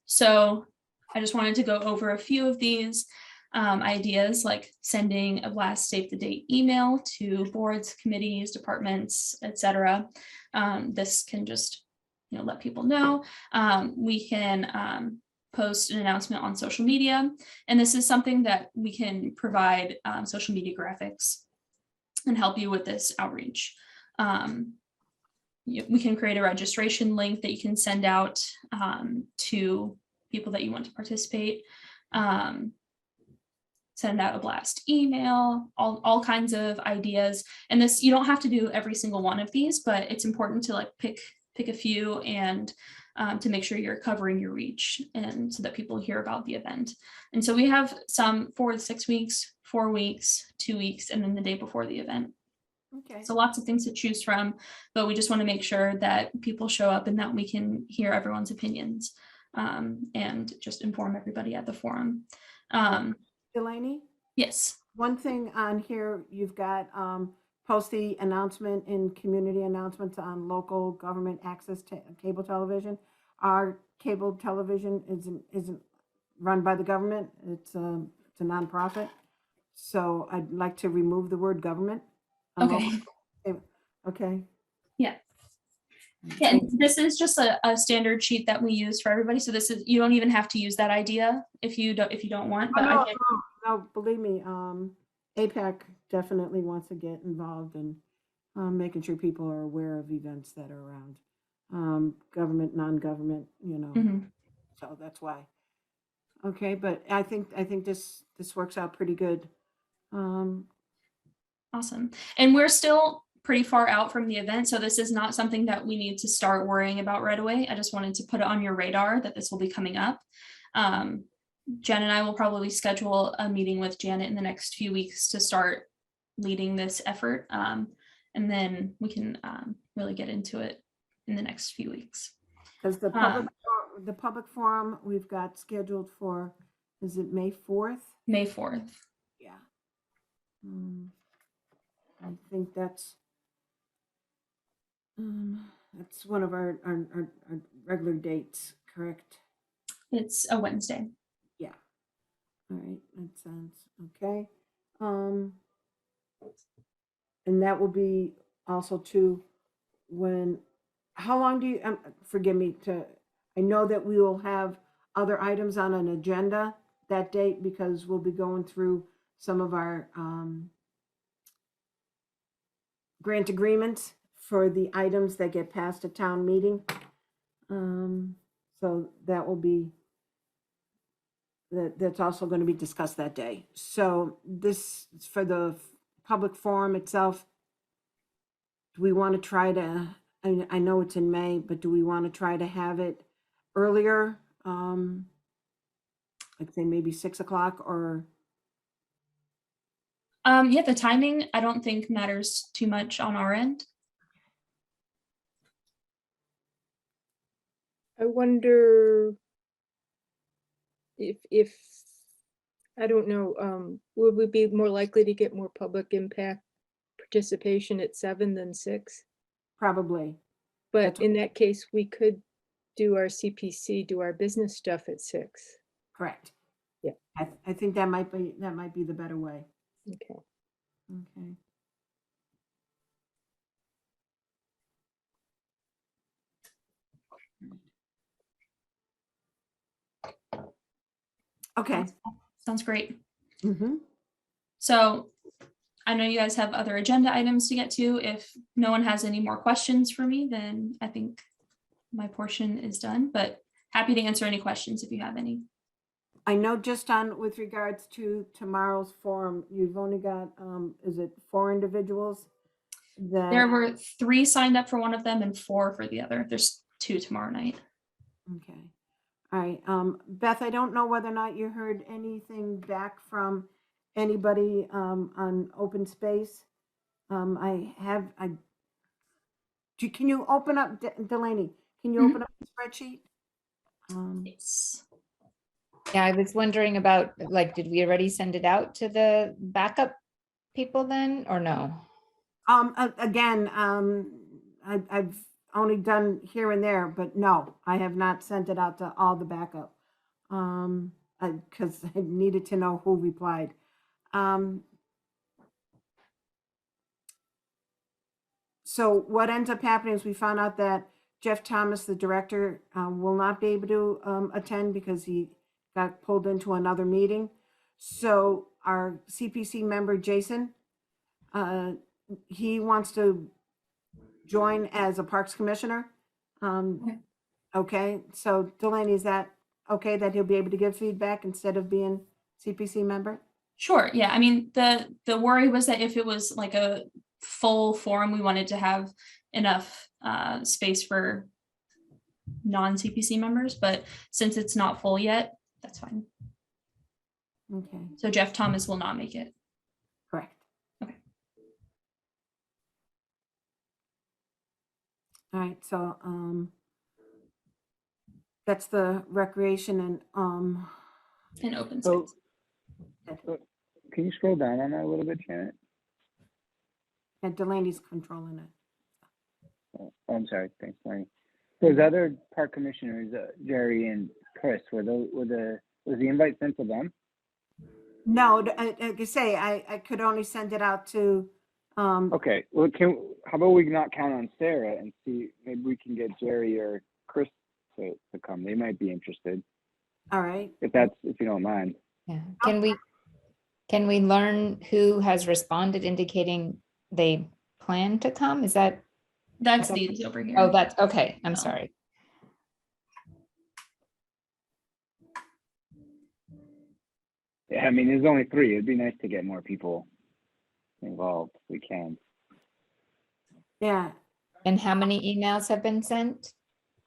So I just wanted to go over a few of these ideas, like sending a blast save the date email to boards, committees, departments, etc. This can just let people know. We can post an announcement on social media, and this is something that we can provide social media graphics and help you with this outreach. We can create a registration link that you can send out to people that you want to participate. Send out a blast email, all kinds of ideas. And this, you don't have to do every single one of these, but it's important to pick a few and to make sure you're covering your reach, and so that people hear about the event. And so we have some 4 to 6 weeks, 4 weeks, 2 weeks, and then the day before the event. Okay. So lots of things to choose from, but we just want to make sure that people show up and that we can hear everyone's opinions and just inform everybody at the forum. Delaney, Yes. one thing on here, you've got post the announcement in community announcements on local government access to cable television. Our cable television isn't run by the government. It's a nonprofit. So I'd like to remove the word government. on Okay. local. Okay. Yeah. Yeah, and this is just a standard sheet that we use for everybody. So this is, you don't even have to use that idea if you don't want. But Oh, I can, no, believe me, APAC definitely wants to get involved in making sure people are aware of events that are around, government, non-government, Mhm. so that's why. Okay, but I think this works out pretty good. Awesome. And we're still pretty far out from the event, so this is not something that we need to start worrying about right away. I just wanted to put it on your radar that this will be coming up. Jen and I will probably schedule a meeting with Janet in the next few weeks to start leading this effort. And then we can really get into it in the next few weeks. Because the public forum we've got scheduled for, is it May 4th? May 4th. Yeah. I think that's one of our regular dates, correct? It's a Wednesday. Yeah. All right, that sounds okay. And that will be also too how long do you, forgive me, I know that we will have other items on an agenda that date because we'll be going through some of our grant agreements for the items that get passed at town meeting. So that will be that's also going to be discussed that day. So this, for the public forum itself, do we want to try to, I know it's in May, but do we want to try to have it earlier? Like say maybe 6 o'clock or, Yeah, the timing, I don't think matters too much on our end. I wonder if, I don't know, would we be more likely to get more public impact participation at 7 than 6? probably. But That's- in that case, we could do our CPC, do our business stuff at 6. Correct. Yeah. I think that might be the better way. Okay. Okay. Okay. Sounds great. Mm-hmm. So I know you guys have other agenda items to get to. If no one has any more questions for me, then I think my portion is done, but happy to answer any questions if you have any. I know just on with regards to tomorrow's forum, you've only got, is it 4 individuals? There were 3 signed up for one of them and 4 for the other. There's 2 tomorrow night. Okay. All right. Beth, I don't know whether or not you heard anything back from anybody on open space. Can you open up, Delaney, can you Mhm. open up the spreadsheet? Yes. Yeah, I was wondering about, like, did we already send it out to the backup people then, or no? Again, I've only done here and there, but no, I have not sent it out to all the backup. Because I needed to know who replied. So what ends up happening is we found out that Jeff Thomas, the director, will not be able to attend because he got pulled into another meeting. So our CPC member, Jason, he wants to join as a Parks Commissioner. Okay, so Delaney, is that okay that he'll be able to give feedback instead of being CPC member? Sure. Yeah. I mean, the worry was that if it was like a full forum, we wanted to have enough space for non-CPC members, but since it's not full yet, that's fine. Okay, So Jeff Thomas will not make it. correct. Okay. All right, so that's the recreation and In open So- space. Can you scroll down on that a little bit, Janet? and Delaney's controlling it. Oh, I'm sorry. Thanks, Lenny. Those other park commissioners, Jerry and Chris, was the invite sent to them? No, like I say, I could only send it out to, Okay. Well, how about we not count on Sarah and see, maybe we can get Jerry or Chris to come. They might be interested, all right. if you don't mind. Yeah. Can we learn who has responded indicating they plan to come? Is that, That's Okay. these over here. oh, that's, okay, I'm No. sorry. Yeah, I mean, there's only 3. It'd be nice to get more people involved if we can. Yeah, And how many emails have been sent?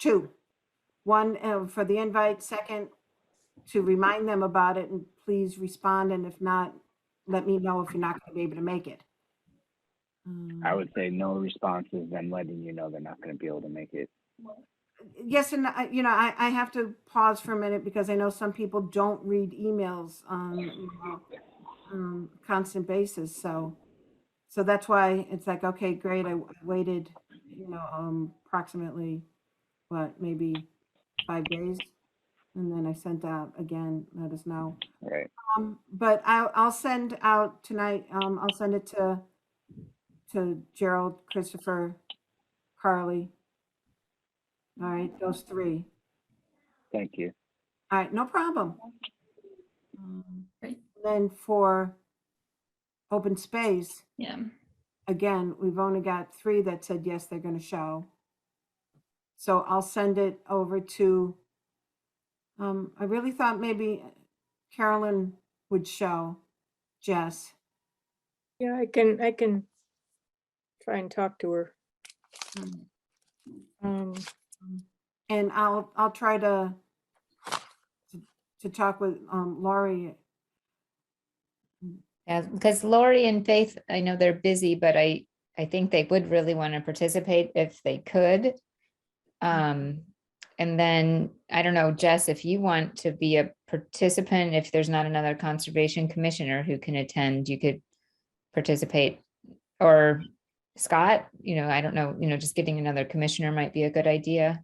2. One for the invite, second to remind them about it and please respond, and if not, let me know if you're not going to be able to make it. I would say no responses, then letting you know they're not going to be able to make it. Yes, and I have to pause for a minute because I know some people don't read emails on constant basis. So that's why it's like, okay, great. I waited, approximately maybe 5 days, and then I sent out again. Let us know. Right. But I'll send out tonight. I'll send it to Gerald, Christopher, Carly. All right, those 3. Thank you. All right, no problem. Great. Then for open space, Yeah. again, we've only got 3 that said yes, they're going to show. So I'll send it over to, I really thought maybe Carolyn would show Jess. Yeah, I can try and talk to her. Um, And I'll try to talk with Laurie. Yeah, because Lori and Faith, I know they're busy, but I think they would really want to participate if they could. And then, I don't know, Jess, if you want to be a participant, if there's not another conservation commissioner who can attend, you could participate. Or Scott, I don't know, just getting another commissioner might be a good idea.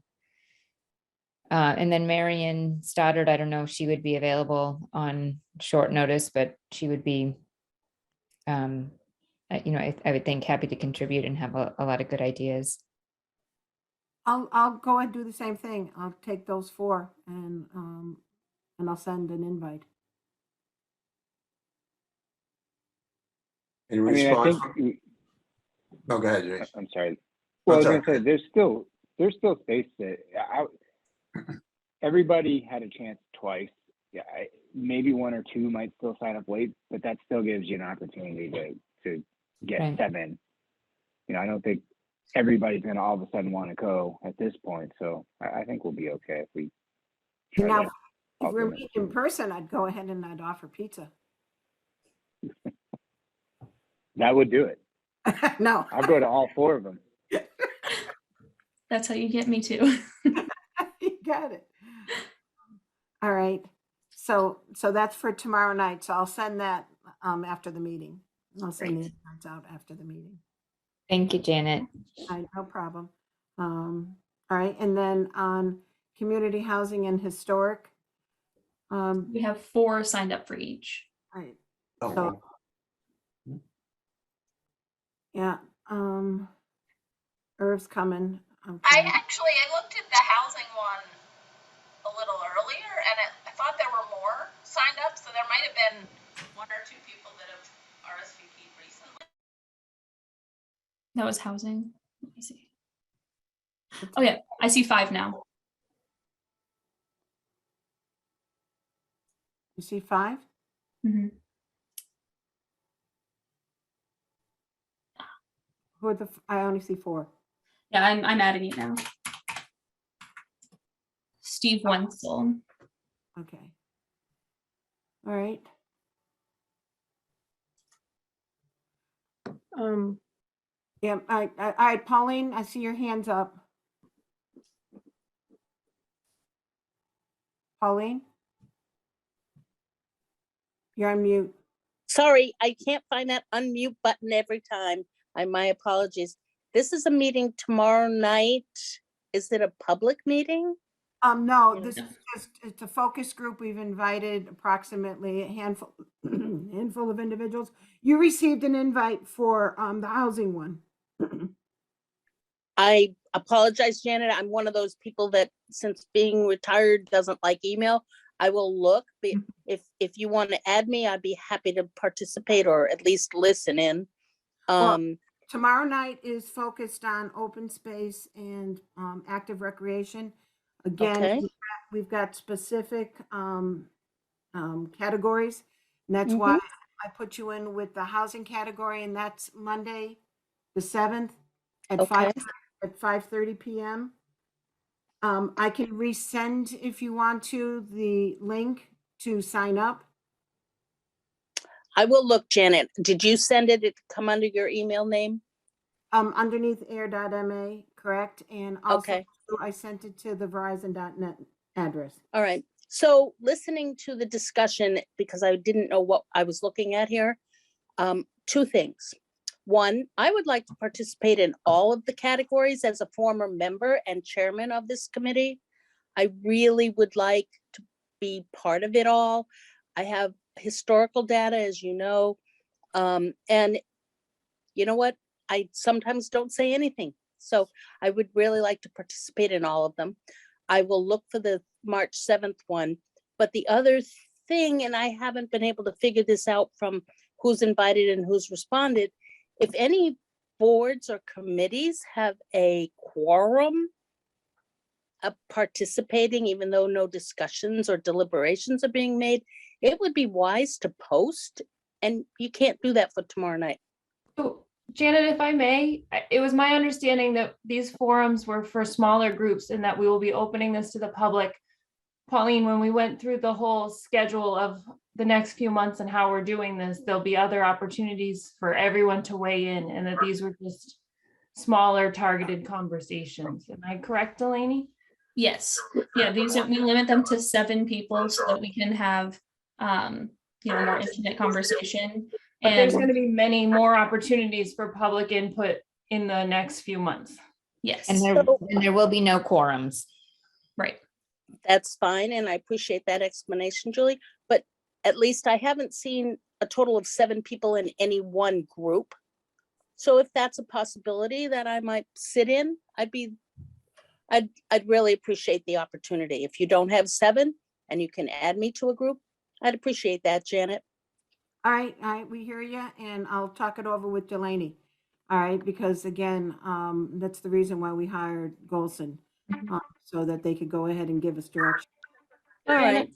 And then Marion Stoddard, I don't know if she would be available on short notice, but she would be, I would think happy to contribute and have a lot of good ideas. I'll go and do the same thing. I'll take those 4 and I'll send an invite. In I mean, I response, think, no, go ahead, Jason. I'm sorry. Well, I was sorry. gonna say, there's still space to, everybody had a chance twice. Yeah, maybe 1 or 2 might still sign up late, but that still gives you an opportunity to get Right. 7. I don't think everybody's gonna all of a sudden want to go at this point, so I think we'll be okay if we try Now, to if we're alternate. meeting in person, I'd go ahead and I'd offer pizza. That would do it. No. I'll go to all 4 of them. That's how you get me too. You got it. All right. So that's for tomorrow night. So I'll send that after the meeting. I'll send the invites out after the meeting. Thank you, Janet. No problem. All right. And then on community housing and historic. We have 4 signed up for each. Right. Oh, So, yeah. Irv's coming. I Okay. looked at the housing one a little earlier, and I thought there were more signed up, so there might have been 1 or 2 people that have RSVP'd recently. That was housing. Let me see. Oh yeah, I see 5 now. You see 5? Mhm. Who are I only see 4. Yeah, I'm adding it now. Steve Wenzel. Okay. All right. Yeah, all right, Pauline, I see your hands up. Pauline? You're on mute. Sorry, I can't find that unmute button every time. My apologies. This is a meeting tomorrow night. Is it a public meeting? No, this is just, it's a focus group. We've invited approximately a handful of individuals. You received an invite for the housing one. I apologize, Janet. I'm one of those people that, since being retired, doesn't like email. I will look, but if you want to add me, I'd be happy to participate or at least listen in. Tomorrow night is focused on open space and active recreation. Again, Okay. we've got specific categories, and that's why I put you in with the housing category, and that's Monday, the 7th at Okay. 5:30 p.m. I can resend, if you want to, the link to sign up. I will look, Janet. Did you send it? It come under your email name? Underneath air.ma, correct? And also Okay. I sent it to the verizon.net address. All right. So listening to the discussion, because I didn't know what I was looking at here, 2 things. One, I would like to participate in all of the categories as a former member and chairman of this committee. I really would like to be part of it all. I have historical data, as you know, and you know what? I sometimes don't say anything. So I would really like to participate in all of them. I will look for the March 7th one. But the other thing, and I haven't been able to figure this out from who's invited and who's responded, if any boards or committees have a quorum, participating, even though no discussions or deliberations are being made, it would be wise to post, and you can't do that for tomorrow night. So, Janet, if I may, it was my understanding that these forums were for smaller groups and that we will be opening this to the public. Pauline, when we went through the whole schedule of the next few months and how we're doing this, there'll be other opportunities for everyone to weigh in, and that these were just smaller targeted conversations. Am I correct, Delaney? Yes, yeah, we limit them to 7 people so that we can have, more intimate conversation. But there's going And to be many more opportunities for public input in the next few months. yes, And there will be no quorums. right. That's fine, and I appreciate that explanation, Julie, but at least I haven't seen a total of 7 people in any one group. So if that's a possibility that I might sit in, I'd really appreciate the opportunity. If you don't have 7 and you can add me to a group, I'd appreciate that, Janet. All right, we hear you, and I'll talk it over with Delaney. All right, because again, that's the reason why we hired Golson, so that they could go ahead and give us direction. All right. Janet,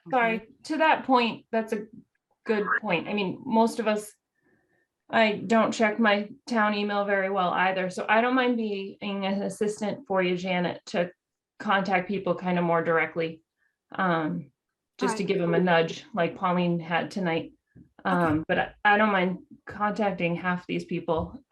sorry, to that point, that's a good point. I mean, most of us, I don't check my town email very well either, so I don't mind being an assistant for you, Janet, to contact people kind of more directly. Just to Alright. give them a nudge like Pauline had tonight. But I don't mind contacting half these people,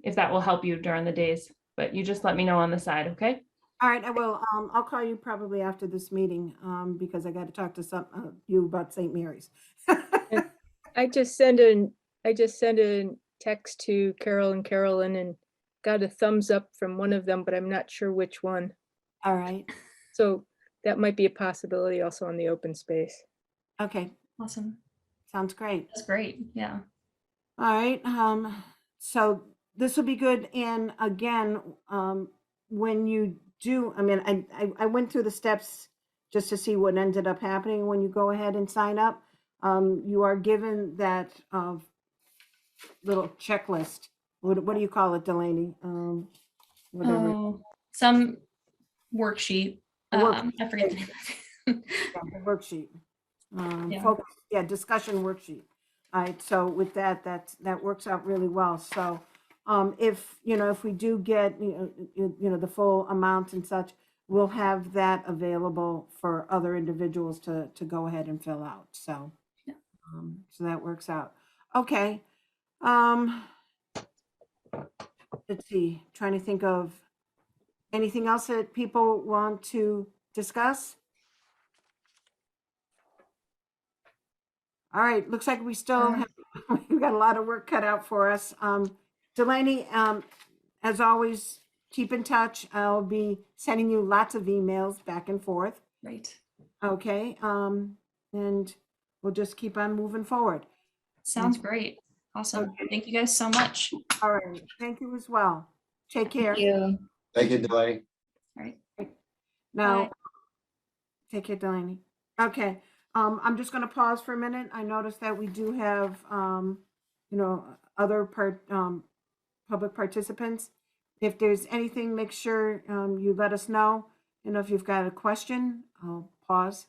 if that will help you during the days, but you just let me know on the side, okay? All right, I will. I'll call you probably after this meeting, because I got to talk to you about St. Mary's. I just sent a text to Carol and Carolyn and got a thumbs up from one of them, but I'm not sure which one. All right, So that might be a possibility also on the open space. okay, Awesome. sounds great. That's great. Yeah. All right, so this will be good. And again, when you do, I mean, I went through the steps just to see what ended up happening when you go ahead and sign up. You are given that little checklist. What do you call it, Delaney? Whatever. Oh, some worksheet. I forget the name of it. Yeah, the worksheet. Yeah. Focus, discussion worksheet. All right, so with that works out really well. So, if we do get, the full amount and such, we'll have that available for other individuals to go ahead and fill out. So, Yeah. So that works out. Okay. Let's see, trying to think of anything else that people want to discuss? All right, looks like we still have, we've got a lot of work cut out for us. Delaney, as always, keep in touch. I'll be sending you lots of emails back and forth. Right. Okay, and we'll just keep on moving forward. Sounds great. Awesome. Thank you guys so much. All right, thank you as well. Take care. Thank you. Thank you, Delaney. All right. Now, take care, Delaney. Okay, I'm just gonna pause for a minute. I noticed that we do have, other public participants. If there's anything, make sure, you let us know. If you've got a question, I'll pause.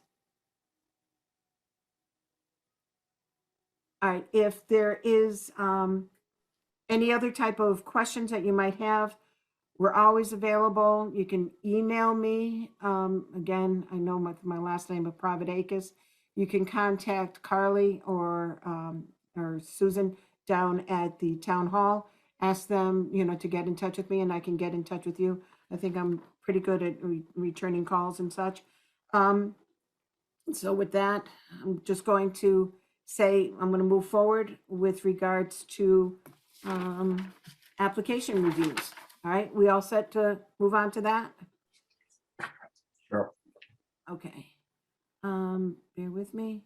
All right, if there is, any other type of questions that you might have, we're always available. You can email me. Again, I know my last name of Private Acres. You can contact Carly or Susan down at the town hall. Ask them, to get in touch with me, and I can get in touch with you. I think I'm pretty good at returning calls and such. So with that, I'm just going to say I'm going to move forward with regards to application reviews. All right, we all set to move on to that? Sure. Okay. Bear with me.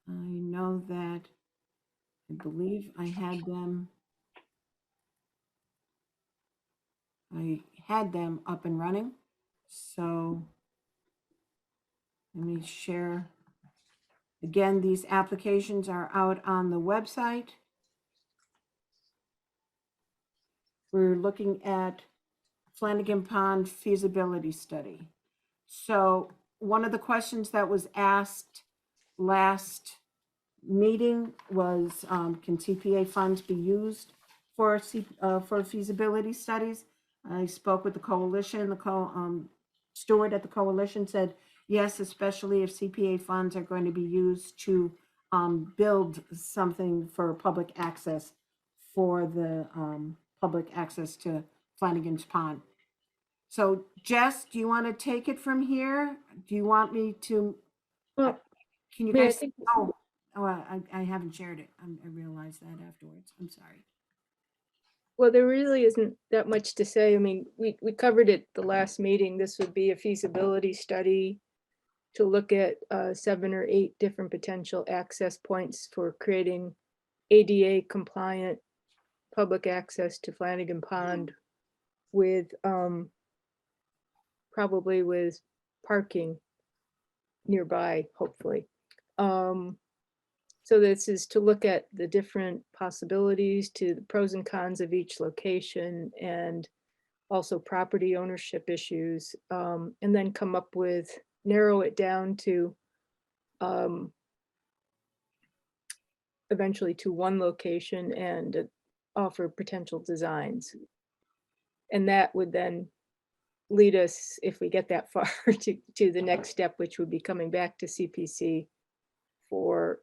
I know that, I believe I had them up and running. So let me share. Again, these applications are out on the website. We're looking at Flanagan Pond feasibility study. So one of the questions that was asked last meeting was, can CPA funds be used for for feasibility studies? I spoke with the coalition, steward at the coalition said, yes, especially if CPA funds are going to be used to build something for public access for the public access to Flanagan's Pond. So Jess, do you want to take it from here? Do you want me to, Well, can you I mean, I guys, think- I haven't shared it. I realized that afterwards. I'm sorry. Well, there really isn't that much to say. I mean, we covered it the last meeting. This would be a feasibility study to look at 7 or 8 different potential access points for creating ADA compliant public access to Flanagan Pond with probably with parking nearby, hopefully. So this is to look at the different possibilities, to the pros and cons of each location, and also property ownership issues, and then come up with, narrow it down to eventually to one location and offer potential designs. And that would then lead us, if we get that far, to the next step, which would be coming back to CPC for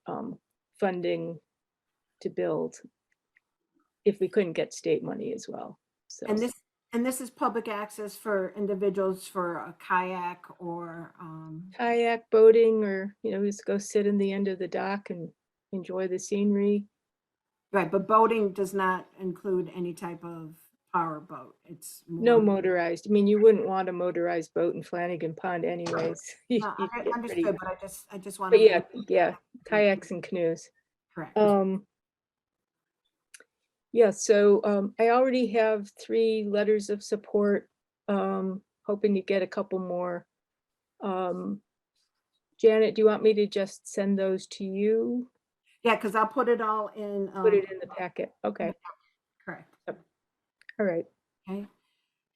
funding to build, if we couldn't get state money as well. So, And this is public access for individuals for a kayak or, kayak boating, or, just go sit in the end of the dock and enjoy the scenery. right, but boating does not include any type of power boat. It's No more. motorized. I mean, you wouldn't want a motorized boat in Flanagan Pond anyways. No, You'd I get pretty- understood, but I just want But to. yeah, kayaks and canoes. Correct. Yeah, so I already have 3 letters of support, hoping to get a couple more. Janet, do you want me to just send those to you? Yeah, because I'll put it all in. Put it in the packet. Okay, Correct. all right. Okay.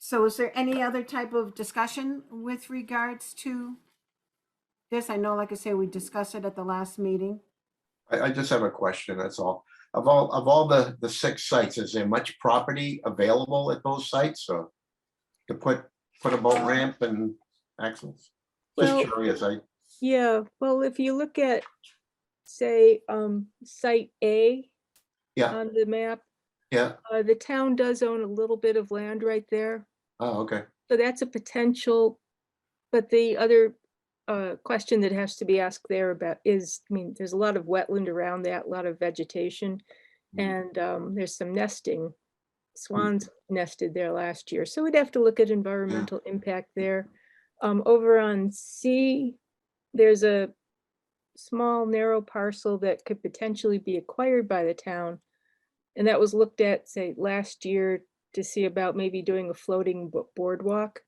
So is there any other type of discussion with regards to this? I know, like I say, we discussed it at the last meeting. I just have a question, that's all. Of all the 6 sites, is there much property available at those sites, or to put a boat ramp and access? Well, Just curious, Yeah, well, if you look at, say, site A yeah, on the map, yeah, the town does own a little bit of land right there. oh, okay, So that's a potential, but the other question that has to be asked there about is, I mean, there's a lot of wetland around that, a lot of vegetation, and there's some nesting. Swans nested there last year, so we'd have to look at environmental impact there. Over on C, there's a small narrow parcel that could potentially be acquired by the town. And that was looked at, say, last year to see about maybe doing a floating boardwalk.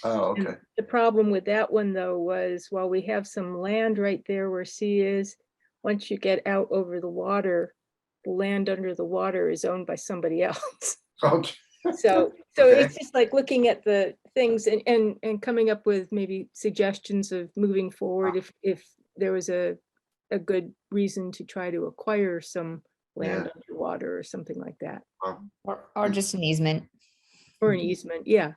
oh, And okay, the problem with that one, though, was while we have some land right there where C is, once you get out over the water, the land under the water is owned by somebody else. okay, So Okay. it's just like looking at the things and coming up with maybe suggestions of moving forward if there was a good reason to try to acquire some land underwater or something like that. Or just an easement. Or an easement, yeah.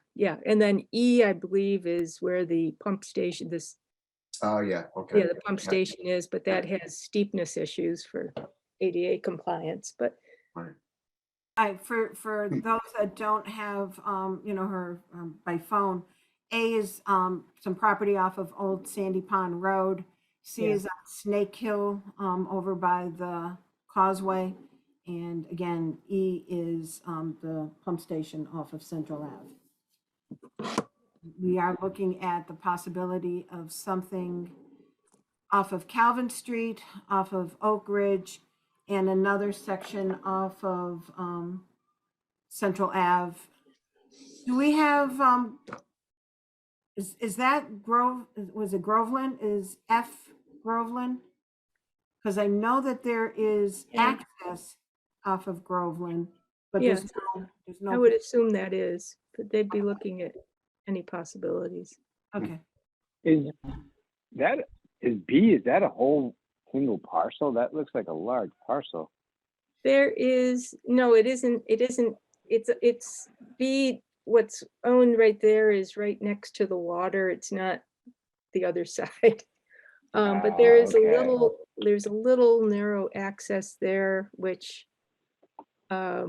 And then E, I believe, is where the pump station, oh, yeah, okay. the pump station is, but that has steepness issues for ADA compliance, but Right. For those that don't have, her by phone, A is some property off of Old Sandy Pond Road. C Yeah. is on Snake Hill over by the causeway. And again, E is the pump station off of Central Ave. We are looking at the possibility of something off of Calvin Street, off of Oak Ridge, and another section off of Central Ave. Do we have, is that Grove, was it Groveland? Is F Groveland? Because I know that there is Yeah. access off of Groveland. But Yeah, there's I no, would assume that is, but they'd be looking at any possibilities. okay. Is that, is that a whole single parcel? That looks like a large parcel. There is, no, it isn't, it's B, what's owned right there is right next to the water. It's not the other side. But there is Okay. there's a little narrow access there, which I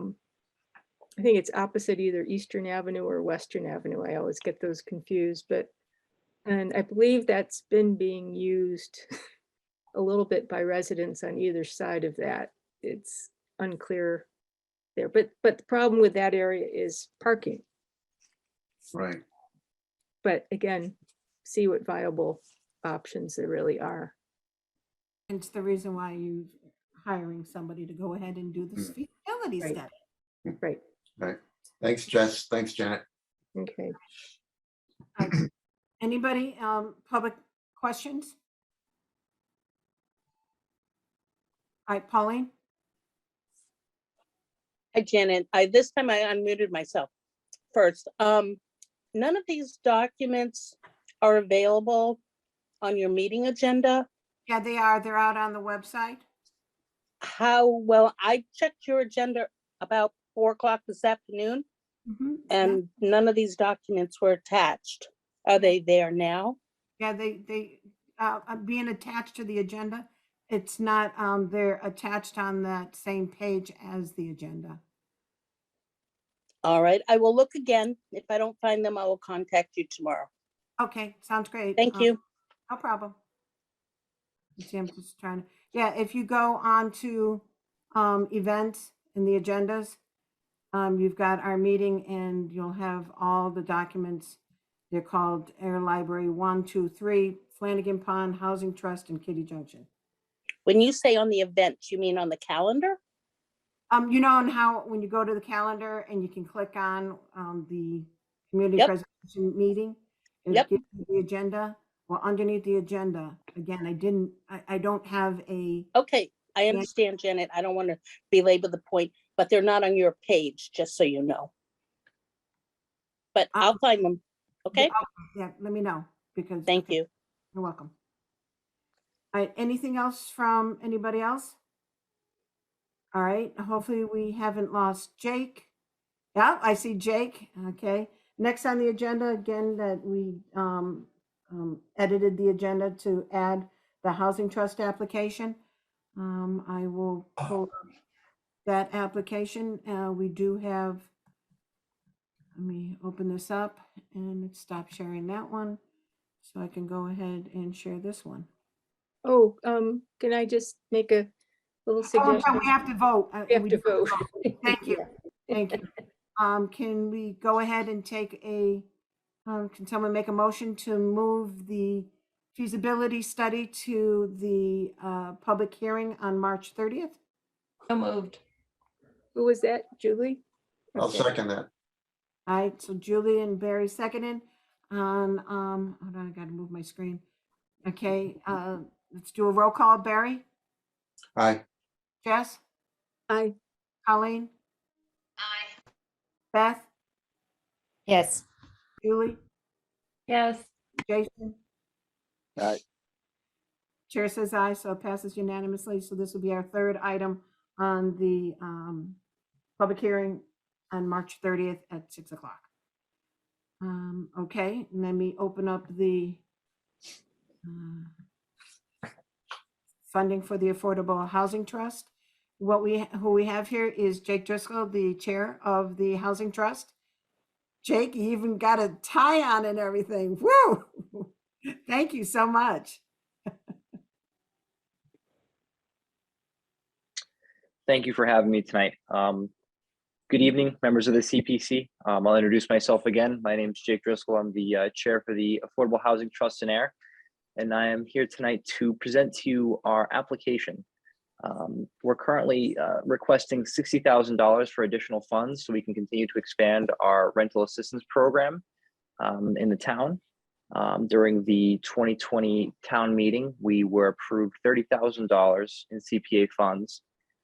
think it's opposite either Eastern Avenue or Western Avenue. I always get those confused, and I believe that's been being used a little bit by residents on either side of that. It's unclear there, but the problem with that area is parking. Right. But again, see what viable options there really are. It's the reason why you hiring somebody to go ahead and do this feasibility Right. study. Right, Right. Thanks, Jess. Thanks, Janet. okay. Anybody, public questions? All right, Pauline? Hi, Janet. This time I unmuted myself first. None of these documents are available on your meeting agenda. Yeah, they are. They're out on the website. Well, I checked your agenda about 4 o'clock this afternoon, and none of these documents were attached. Are they there now? Yeah, they being attached to the agenda. It's not, they're attached on that same page as the agenda. All right, I will look again. If I don't find them, I will contact you tomorrow. Okay, sounds great. Thank you. No problem. See, I'm just trying to, yeah, if you go on to events in the agendas, you've got our meeting and you'll have all the documents. They're called Air Library 1, 2, 3, Flanagan Pond, Housing Trust, and Kitty Junction. When you say on the event, you mean on the calendar? You know, on how when you go to the calendar and you can click on the community Yep. presentation meeting, it Yep. gives you the agenda. Well, underneath the agenda, again, I don't have a. Okay, I understand, Janet. I don't want to belabor the point, but they're not on your page, just so you know. But I'll find them. Okay, Yeah, let me know because. thank okay, you. You're welcome. All right, anything else from anybody else? All right, hopefully we haven't lost Jake. Yeah, I see Jake. Okay. Next on the agenda, again, that we edited the agenda to add the housing trust application. I will pull up that application. We do have, let me open this up and stop sharing that one so I can go ahead and share this one. Oh, can I just make a little Oh, suggestion? we have to vote. We have to vote. Thank you. Thank you. Can we go ahead and take a, can someone make a motion to move the feasibility study to the public hearing on March 30th? So moved. Who was that, Julie? I'll Okay. second that. All right, so Julie and Barry seconded on, hold on, I gotta move my screen. Okay, let's do a roll call. Barry, Aye. Jess, Aye. Colleen, Aye. Beth, Yes. Julie, Yes. Jason. All right. Chair says aye, so it passes unanimously. So this will be our third item on the public hearing on March 30th at 6 o'clock. Okay, and let me open up the funding for the Affordable Housing Trust. Who we have here is Jake Driscoll, the chair of the Housing Trust. Jake, you even got a tie on and everything. Woo! Thank you so much. Thank you for having me tonight. Good evening, members of the CPC. I'll introduce myself again. My name is Jake Driscoll. I'm the chair for the Affordable Housing Trust in Ayer, and I am here tonight to present to you our application. We're currently requesting $60,000 for additional funds so we can continue to expand our rental assistance program in the town. During the 2020 town meeting, we were approved $30,000 in CPA funds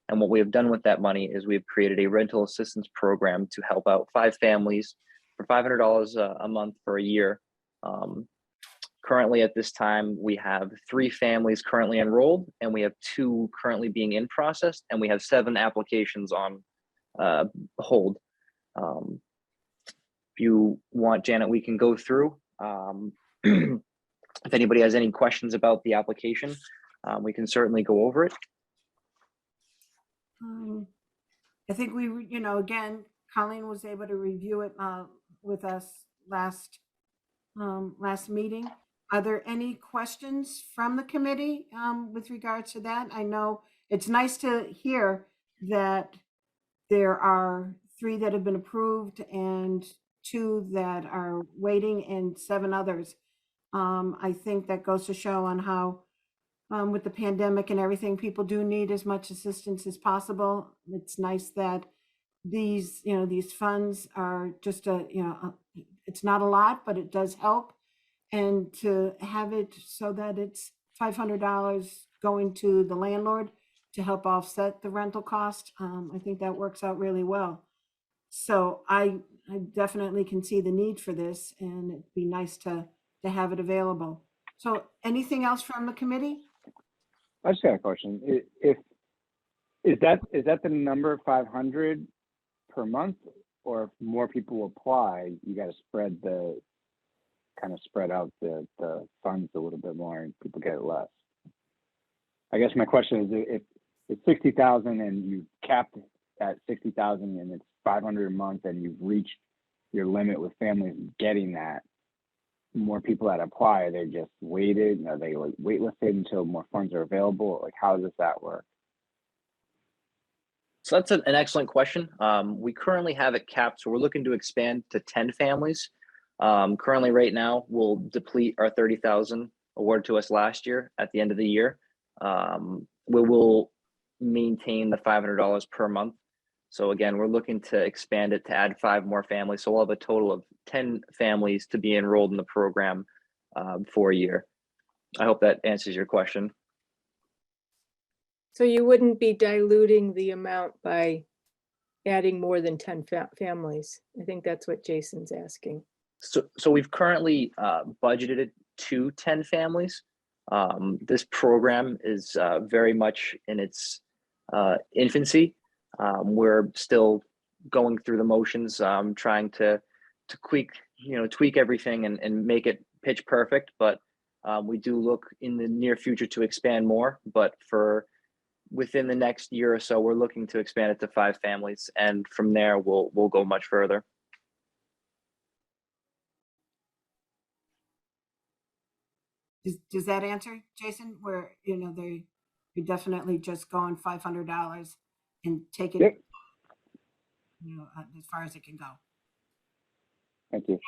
And what we have done with that money is we've created a rental assistance program to help out 5 families for $500 a month for a year. Currently at this time, we have 3 families currently enrolled, and we have 2 currently being in process, and we have 7 applications on hold. If you want, Janet, we can go through. If anybody has any questions about the application, we can certainly go over it. I think again, Colleen was able to review it with us last meeting. Are there any questions from the committee with regards to that? I know it's nice to hear that there are 3 that have been approved and 2 that are waiting and 7 others. I think that goes to show on how with the pandemic and everything, people do need as much assistance as possible. It's nice that these funds are just it's not a lot, but it does help. And to have it so that it's $500 going to the landlord to help offset the rental cost, I think that works out really well. So I definitely can see the need for this, and it'd be nice to have it available. So anything else from the committee? I just got a question. Is that the number 500 per month, or if more people apply, you got to spread out the funds a little bit more and people get less? I guess my question is, if it's 60,000 and you capped at 60,000 and it's 500 a month and you've reached your limit with families getting that, more people that apply, are they just waited? Are they like waitlisted until more funds are available? Like, how does that work? So that's an excellent question. We currently have it capped, so we're looking to expand to 10 families. Currently, right now, we'll deplete our 30,000 awarded to us last year at the end of the year. We will maintain the $500 per month. So again, we're looking to expand it to add 5 more families. So we'll have a total of 10 families to be enrolled in the program for a year. I hope that answers your question. So you wouldn't be diluting the amount by adding more than 10 families? I think that's what Jason's asking. So we've currently budgeted to 10 families. This program is very much in its infancy. We're still going through the motions, trying to tweak everything and make it pitch perfect. But we do look in the near future to expand more. But for within the next year or so, we're looking to expand it to 5 families, and from there we'll go much further. Does that answer, Jason? Where you're definitely just going $500 and take it, Yep. As far as it can go. Thank you.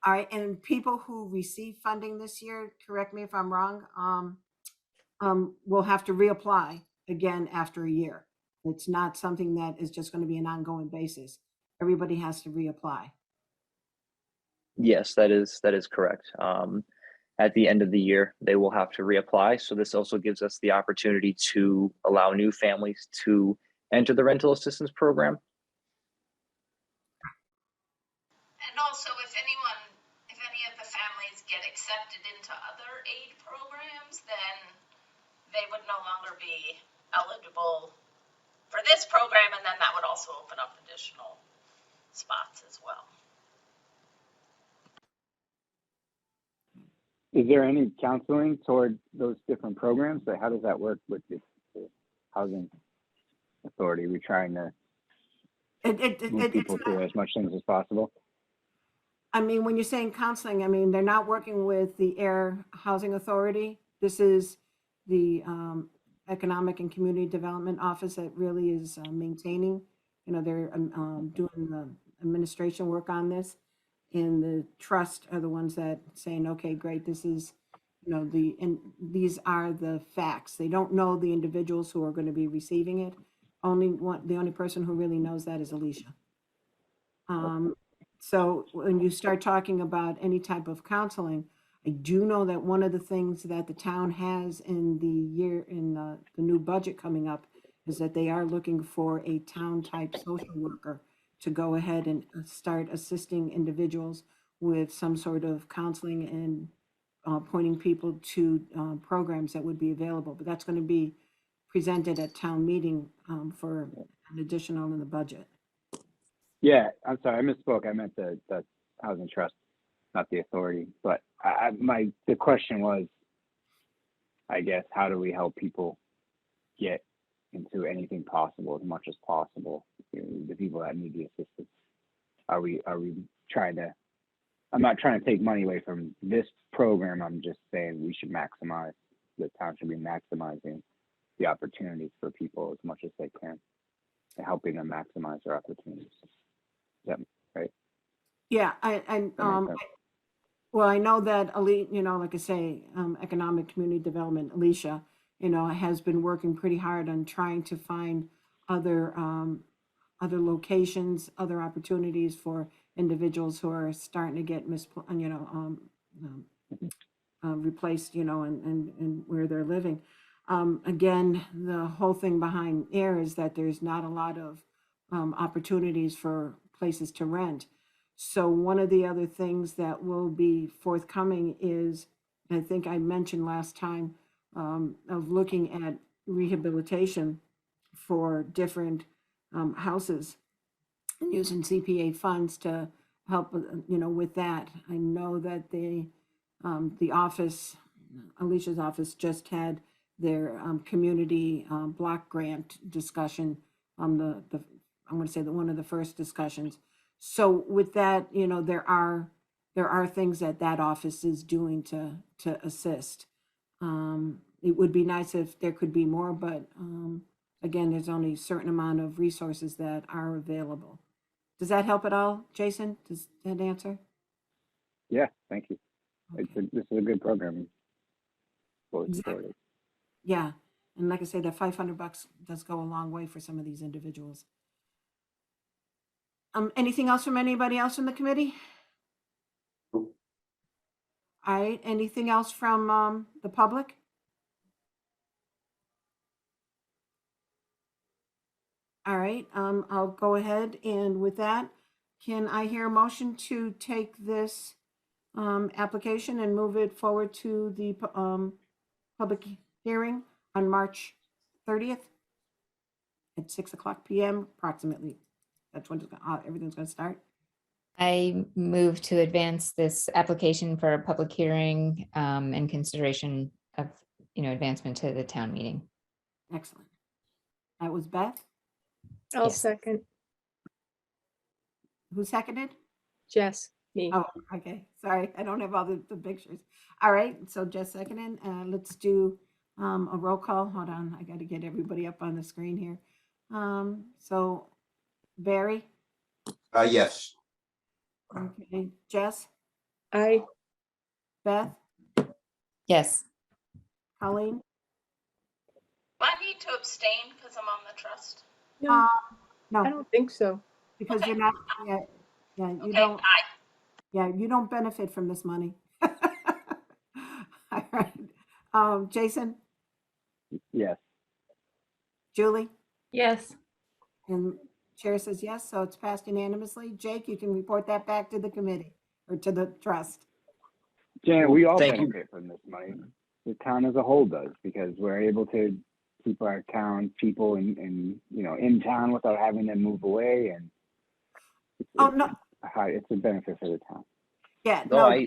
All right, and people who receive funding this year, correct me if I'm wrong, will have to reapply again after a year. It's not something that is just going to be an ongoing basis. Everybody has to reapply. Yes, that is correct. At the end of the year, they will have to reapply. So this also gives us the opportunity to allow new families to enter the rental assistance program. And also, if any of the families get accepted into other aid programs, then they would no longer be eligible for this program, and then that would also open up additional spots as well. Is there any counseling toward those different programs? So how does that work with the housing authority? We're trying to move people through as much things as possible. I mean, when you're saying counseling, I mean, they're not working with the Ayer Housing Authority. This is the Economic and Community Development Office that really is maintaining, they're doing the administration work on this. And the trust are the ones that saying, okay, great, this is, these are the facts. They don't know the individuals who are going to be receiving it. The only person who really knows that is Alicia. So when you start talking about any type of counseling, I do know that one of the things that the town has in the new budget coming up is that they are looking for a town-type social worker to go ahead and start assisting individuals with some sort of counseling and pointing people to programs that would be available. But that's going to be presented at town meeting for an additional in the budget. Yeah, I'm sorry, I misspoke. I meant the housing trust, not the authority. But the question was, I guess, how do we help people get into anything possible as much as possible? You know, the people that need the assistance. Are we trying to? I'm not trying to take money away from this program. I'm just saying we should maximize. The town should be maximizing the opportunities for people as much as they can, and helping them maximize their opportunities. Is that right? Yeah, That makes sense. well, I know that you know, like I say, economic community development, Alicia, you know, has been working pretty hard on trying to find other other locations, other opportunities for individuals who are starting to get replaced, you know, and where they're living. Again, the whole thing behind Ayer is that there's not a lot of opportunities for places to rent. So one of the other things that will be forthcoming is, I think I mentioned last time, of looking at rehabilitation for different houses and using CPA funds to help, you know, with that. I know that the office, Alicia's office, just had their community block grant discussion. I'm going to say that one of the first discussions. So with that, you know, there are things that office is doing to assist. It would be nice if there could be more, but again, there's only a certain amount of resources that are available. Does that help at all, Jason? Does that answer? Yeah, thank you. Okay. This is a good program. Fully Exactly. supported. Yeah, and like I say, that $500 does go a long way for some of these individuals. Anything else from anybody else in the committee? Nope. All right, anything else from the public? All right, I'll go ahead, and with that, can I hear a motion to take this application and move it forward to the public hearing on March 30th at 6:00 p.m. approximately? That's when everything's going to start. I move to advance this application for a public hearing and consideration of, advancement to the town meeting. Excellent. That was Beth. I'll Yes. second. Who seconded? Jess, me. Oh, okay. Sorry, I don't have all the pictures. All right, so Jess seconded. Let's do a roll call. Hold on, I got to get everybody up on the screen here. So Barry. Yes. Okay, Jess, I, Beth, Yes. Colleen. I need to abstain because I'm on the trust. no, I No, don't think so. because Okay. you're not. Yeah, you Okay, don't. aye. Yeah, you don't benefit from this money. All right. Jason, Yes. Julie, Yes. and chair says yes, so it's passed unanimously. Jake, you can report that back to the committee or to the trust. Jan, we all Thank you. benefit from this money. The town as a whole does, because we're able to keep our town people in town without having them move away, and Oh, no, it's a benefit for the town. yeah, No, no,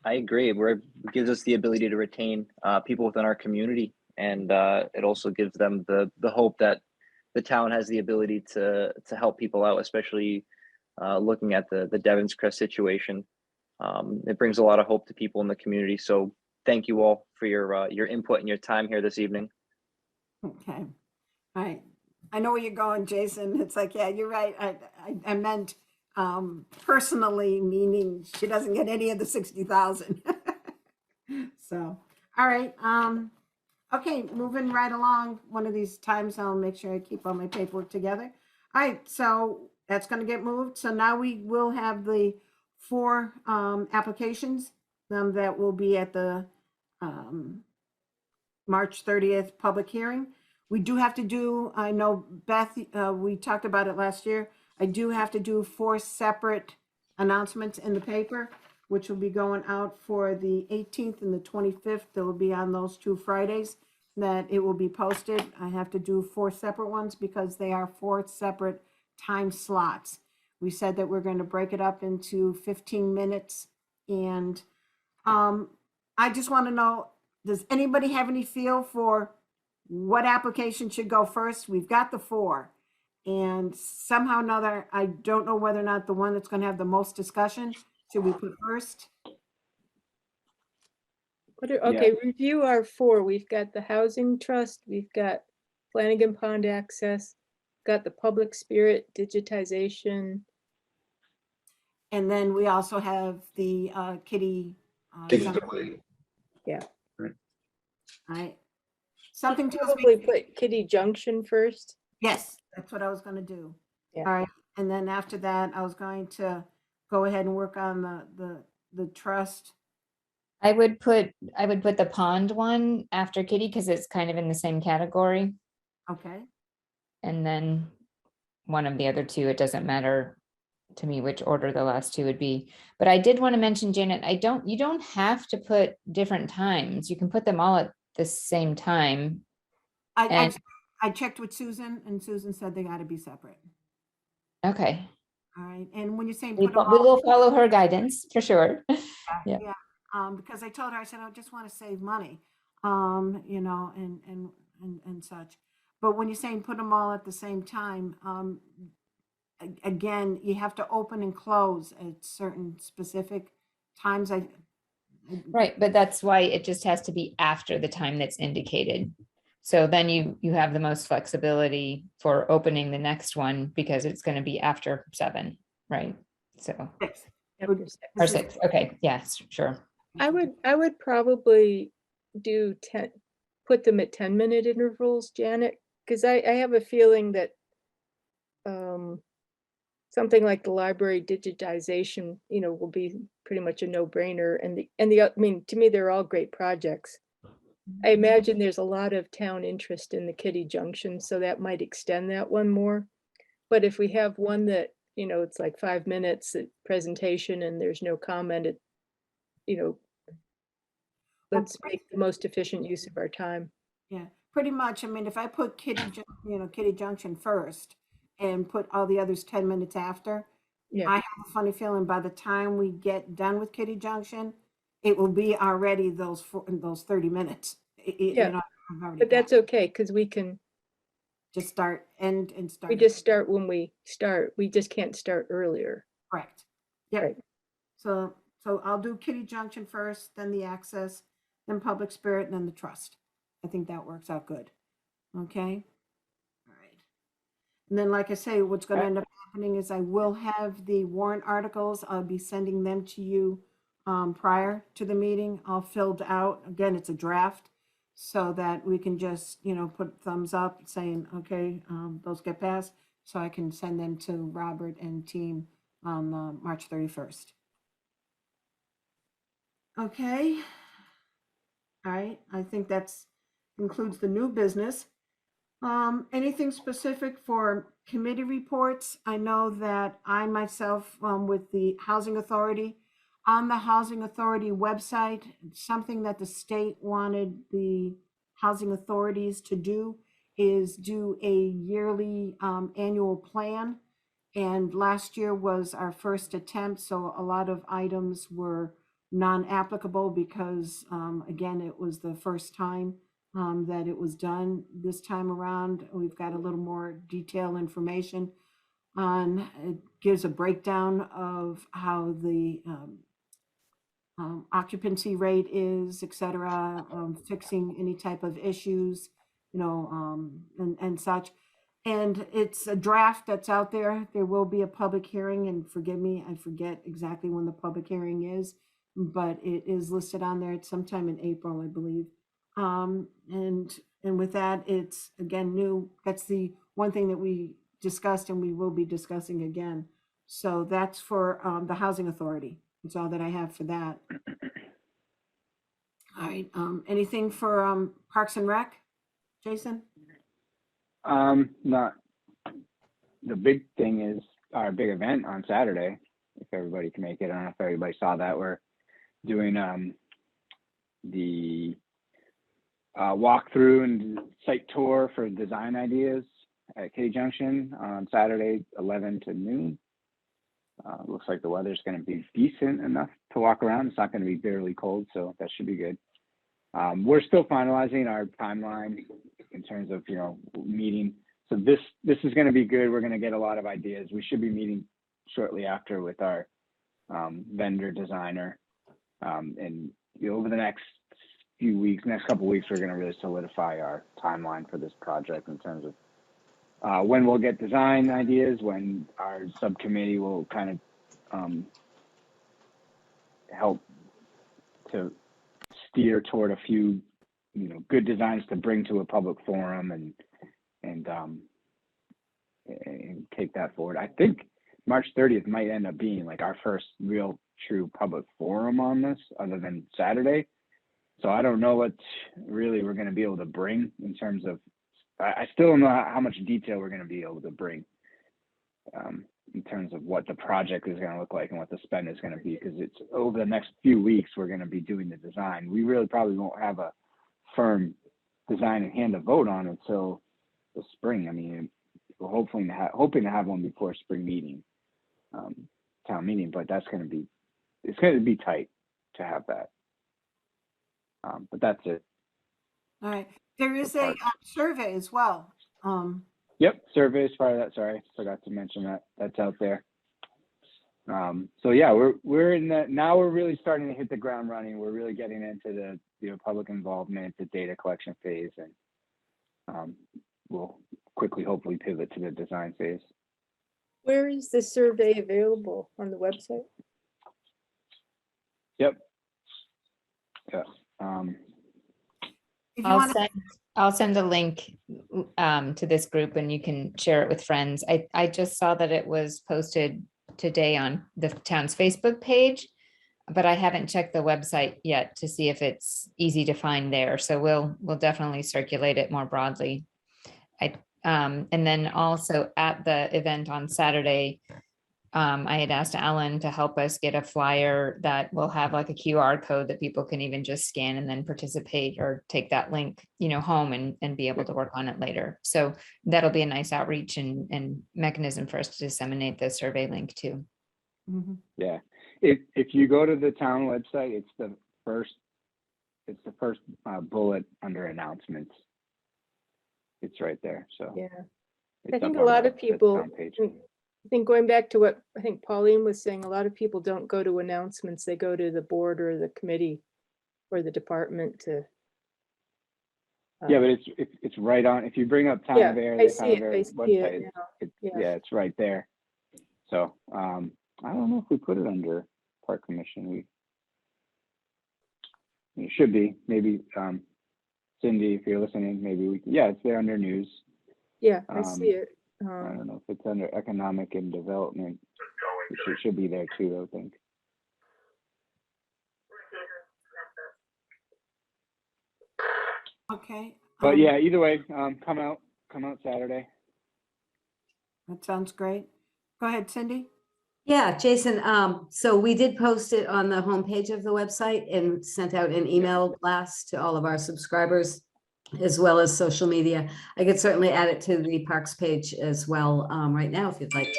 I agree. It gives us the ability to retain people within our community, and it also gives them the hope that the town has the ability to help people out, especially looking at the Devon's Crest situation. It brings a lot of hope to people in the community. So thank you all for your input and your time here this evening. okay. All right. I know where you're going, Jason. It's like, yeah, you're right. I meant personally, meaning she doesn't get any of the 60,000. So, all right. Okay, moving right along. One of these times I'll make sure I keep all my paperwork together. All right, so that's going to get moved. So now we will have the 4 applications that will be at the March 30th public hearing. We do have to do, I know Beth, we talked about it last year. I do have to do 4 separate announcements in the paper, which will be going out for the 18th and the 25th. They will be on those 2 Fridays that it will be posted. I have to do 4 separate ones because they are 4 separate time slots. We said that we're going to break it up into 15 minutes. And I just want to know, does anybody have any feel for what application should go first? We've got the 4. And somehow or another, I don't know whether or not the one that's going to have the most discussion should we put first. Okay, review our 4. We've got the Housing Trust, we've got Flanagan Pond Access, got the Public Spirit digitization. And then we also have the Kitty. Yeah. Right. Something tells me, Probably put Kitty Junction first. yes, that's what I was going to do. Yeah. All right. And then after that, I was going to go ahead and work on the trust. I would put the pond one after Kitty because it's kind of in the same category. Okay. And then one of the other 2, it doesn't matter to me which order the last 2 would be. But I did want to mention, Janet, you don't have to put different times. You can put them all at the same time. I checked with Susan and Susan said they got to be separate. Okay. All right. And when you're saying We put them will follow her guidance for sure. Yeah. Yeah. Because I told her, I said, I just want to save money, you know, and such. But when you're saying put them all at the same time, again, you have to open and close at certain specific times. Right, but that's why it just has to be after the time that's indicated. So then you have the most flexibility for opening the next one because it's going to be after 7, right? So, or 6, okay, yes, sure. I would probably do 10, put them at 10-minute intervals, Janet, because I have a feeling that something like the library digitization, you know, will be pretty much a no-brainer. And I mean, to me, they're all great projects. I imagine there's a lot of town interest in the Kitty Junction, so that might extend that one more. But if we have one that, you know, it's like 5 minutes presentation and there's no comment, you know, let's make the most efficient use of our time. Yeah, pretty much. I mean, if I put Kitty Junction first and put all the others 10 minutes after, Yeah. I have a funny feeling by the time we get done with Kitty Junction, it will be already those 30 minutes. Yeah, You know, I've already but that's got- okay, because we can, just start and start. we just start when we start. We just can't start earlier. Correct. Yep. Right. So I'll do Kitty Junction first, then the access, then Public Spirit, and then the trust. I think that works out good. Okay. All right. And then, like I say, what's going to end up happening is I will have the warrant articles. I'll be sending them to you prior to the meeting, all filled out. Again, it's a draft, so that we can just, you know, put thumbs up saying, okay, those get passed, so I can send them to Robert and team on March 31st. Okay. All right, I think that's includes the new business. Anything specific for committee reports? I know that I myself, with the Housing Authority, on the Housing Authority website, something that the state wanted the housing authorities to do is do a yearly annual plan. And last year was our first attempt, so a lot of items were non-applicable because, again, it was the first time that it was done. This time around, we've got a little more detailed information on, it gives a breakdown of how the occupancy rate is, et cetera, fixing any type of issues, you know, and such. And it's a draft that's out there. There will be a public hearing, and forgive me, I forget exactly when the public hearing is, but it is listed on there. It's sometime in April, I believe. And with that, it's again new. That's the one thing that we discussed and we will be discussing again. So that's for the Housing Authority. That's all that I have for that. All right, anything for Parks and Rec, Jason? Not, the big thing is our big event on Saturday, if everybody can make it. I don't know if everybody saw that. We're doing the walkthrough and site tour for design ideas at Kitty Junction on Saturday, 11 to noon. Looks like the weather's going to be decent enough to walk around. It's not going to be bitterly cold, so that should be good. We're still finalizing our timeline in terms of, you know, meeting. So this is going to be good. We're going to get a lot of ideas. We should be meeting shortly after with our vendor designer. And you know, over the next few weeks, next couple of weeks, we're going to really solidify our timeline for this project in terms of when we'll get design ideas, when our subcommittee will kind of help to steer toward a few, you know, good designs to bring to a public forum and take that forward. I think March 30th might end up being like our first real true public forum on this, other than Saturday. So I don't know what really we're going to be able to bring in terms of, I still don't know how much detail we're going to be able to bring in terms of what the project is going to look like and what the spend is going to be, because it's over the next few weeks we're going to be doing the design. We really probably won't have a firm design in hand to vote on until the spring. I mean, we're hoping to have one before spring meeting, town meeting, but it's going to be tight to have that. But that's it. All right. There is a survey as well. Yep, survey is part of that. Sorry, forgot to mention that. That's out there. So yeah, we're in that now. We're really starting to hit the ground running. We're really getting into the, you know, public involvement, the data collection phase, and we'll quickly hopefully pivot to the design phase. Where is the survey available? On the website? Yep. Yeah. If you want to, I'll send a link to this group and you can share it with friends. I just saw that it was posted today on the town's Facebook page, but I haven't checked the website yet to see if it's easy to find there. So we'll definitely circulate it more broadly. And then also at the event on Saturday, I had asked Alan to help us get a flyer that will have like a QR code that people can even just scan and then participate or take that link, you know, home and be able to work on it later. So that'll be a nice outreach and mechanism for us to disseminate the survey link too. Mhm. Yeah. If you go to the town website, it's the first bullet under announcements. It's right there. So Yeah. it's I think up a on lot the of people, town page. I think going back to what I think Pauline was saying, a lot of people don't go to announcements. They go to the board or the committee or the department to. Yeah, but it's right on. If you bring up Town of Ayer, I the see Town of it. Ayer I see website, it now. Yeah. yeah, it's right there. So I don't know if we put it under Park Commission. It should be. Maybe Cindy, if you're listening, maybe we can. Yeah, it's there under news. Yeah, I see it. I don't know if it's under economic and development. It should be there too, I think. okay. But yeah, either way, come out Saturday. That sounds great. Go ahead, Cindy. Yeah, Jason, so we did post it on the homepage of the website and sent out an email blast to all of our subscribers, as well as social media. I could certainly add it to the Parks page as well, right now, if you'd like.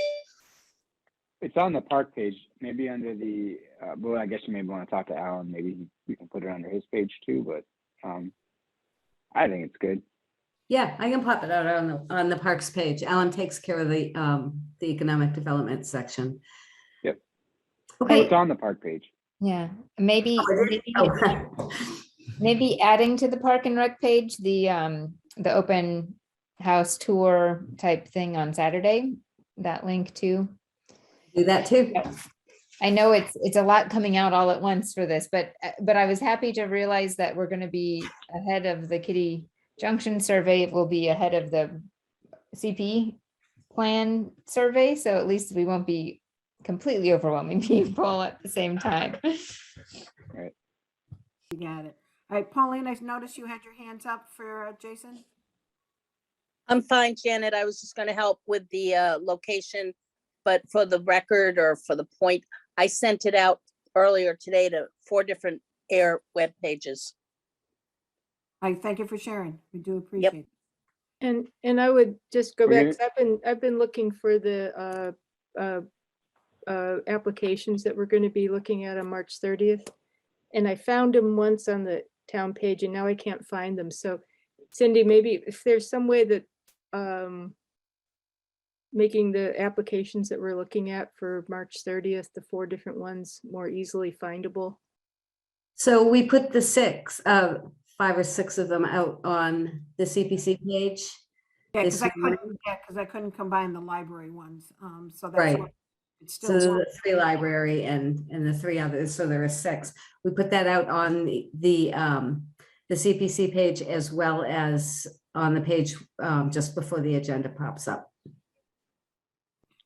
It's on the park page, maybe under the, well, I guess you maybe want to talk to Alan, maybe we can put it under his page too, but I think it's good. Yeah, I can pop it out on the Parks page. Alan takes care of the economic development section. Yep. Okay. It's on the park page. Yeah, maybe adding to the Park and Rec page, the open house tour type thing on Saturday, that link too. Do that too. I know it's a lot coming out all at once for this, but I was happy to realize that we're going to be ahead of the Kitty Junction survey. It will be ahead of the CP plan survey, so at least we won't be completely overwhelming people at the same time. Right. You got it. All right, Pauline, I noticed you had your hands up for Jason. I'm fine, Janet. I was just gonna help with the location, but for the record or for the point, I sent it out earlier today to 4 different Air web pages. I thank you for sharing. We do appreciate it. And I would just go We're back, 'cause I've been looking for the applications that we're gonna be looking at on March 30th. And I found them once on the town page and now I can't find them. So Cindy, maybe if there's some way that making the applications that we're looking at for March 30th, the 4 different ones, more easily findable. So we put the 5 or 6 of them out on the CPC page. Yeah, this morning. because I couldn't combine the library ones. So that's Right. why it's So still. there's one. the 3 library and the 3 others, so there are 6. We put that out on the CPC page as well as on the page just before the agenda pops up.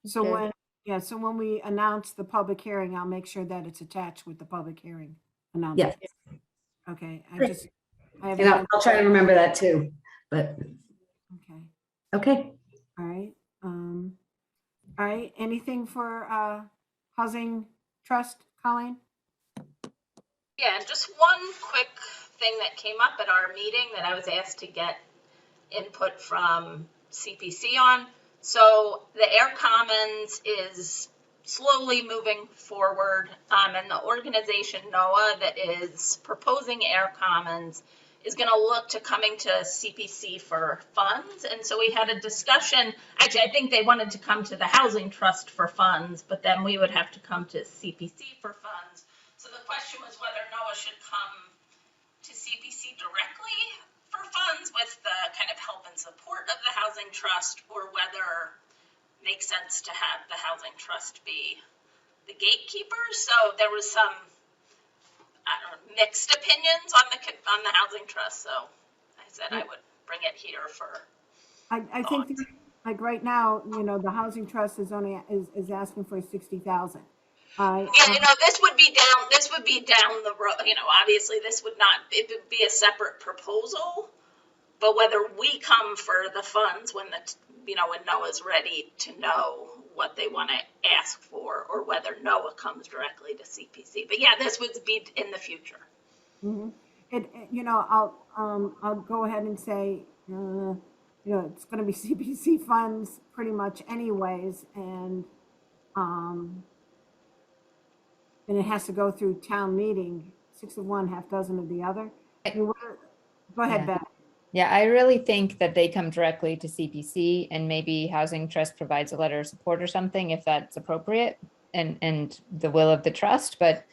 So Okay. so when we announce the public hearing, I'll make sure that it's attached with the public hearing Yeah, announcement. Okay, Great. I have. and I'll try to remember that too, but Okay, okay. all right. All right, anything for Housing Trust, Colleen? Yeah, and just one quick thing that came up at our meeting that I was asked to get input from CPC on. So the Air Commons is slowly moving forward, and the organization NOAA that is proposing Air Commons is going to look to coming to CPC for funds. And so we had a discussion. Actually, I think they wanted to come to the Housing Trust for funds, but then we would have to come to CPC for funds. So the question was whether NOAA should come to CPC directly for funds with the kind of help and support of the Housing Trust, or whether it makes sense to have the Housing Trust be the gatekeeper. So there was some mixed opinions on the Housing Trust. So I said I would bring it here for. I think that, like right now, the Housing Trust is asking for 60,000. Yeah, this would be down the road. Obviously this would not, it would be a separate proposal, but whether we come for the funds when when NOAA's ready to know what they want to ask for, or whether NOAA comes directly to CPC. But yeah, this would be in the future. Mhm. I'll go ahead and say, it's going to be CPC funds pretty much anyways, and it has to go through town meeting, 6 of one, half dozen of the other. Go ahead, Yeah. Beth. Yeah, I really think that they come directly to CPC and maybe Housing Trust provides a letter of support or something if that's appropriate and the will of the trust. But,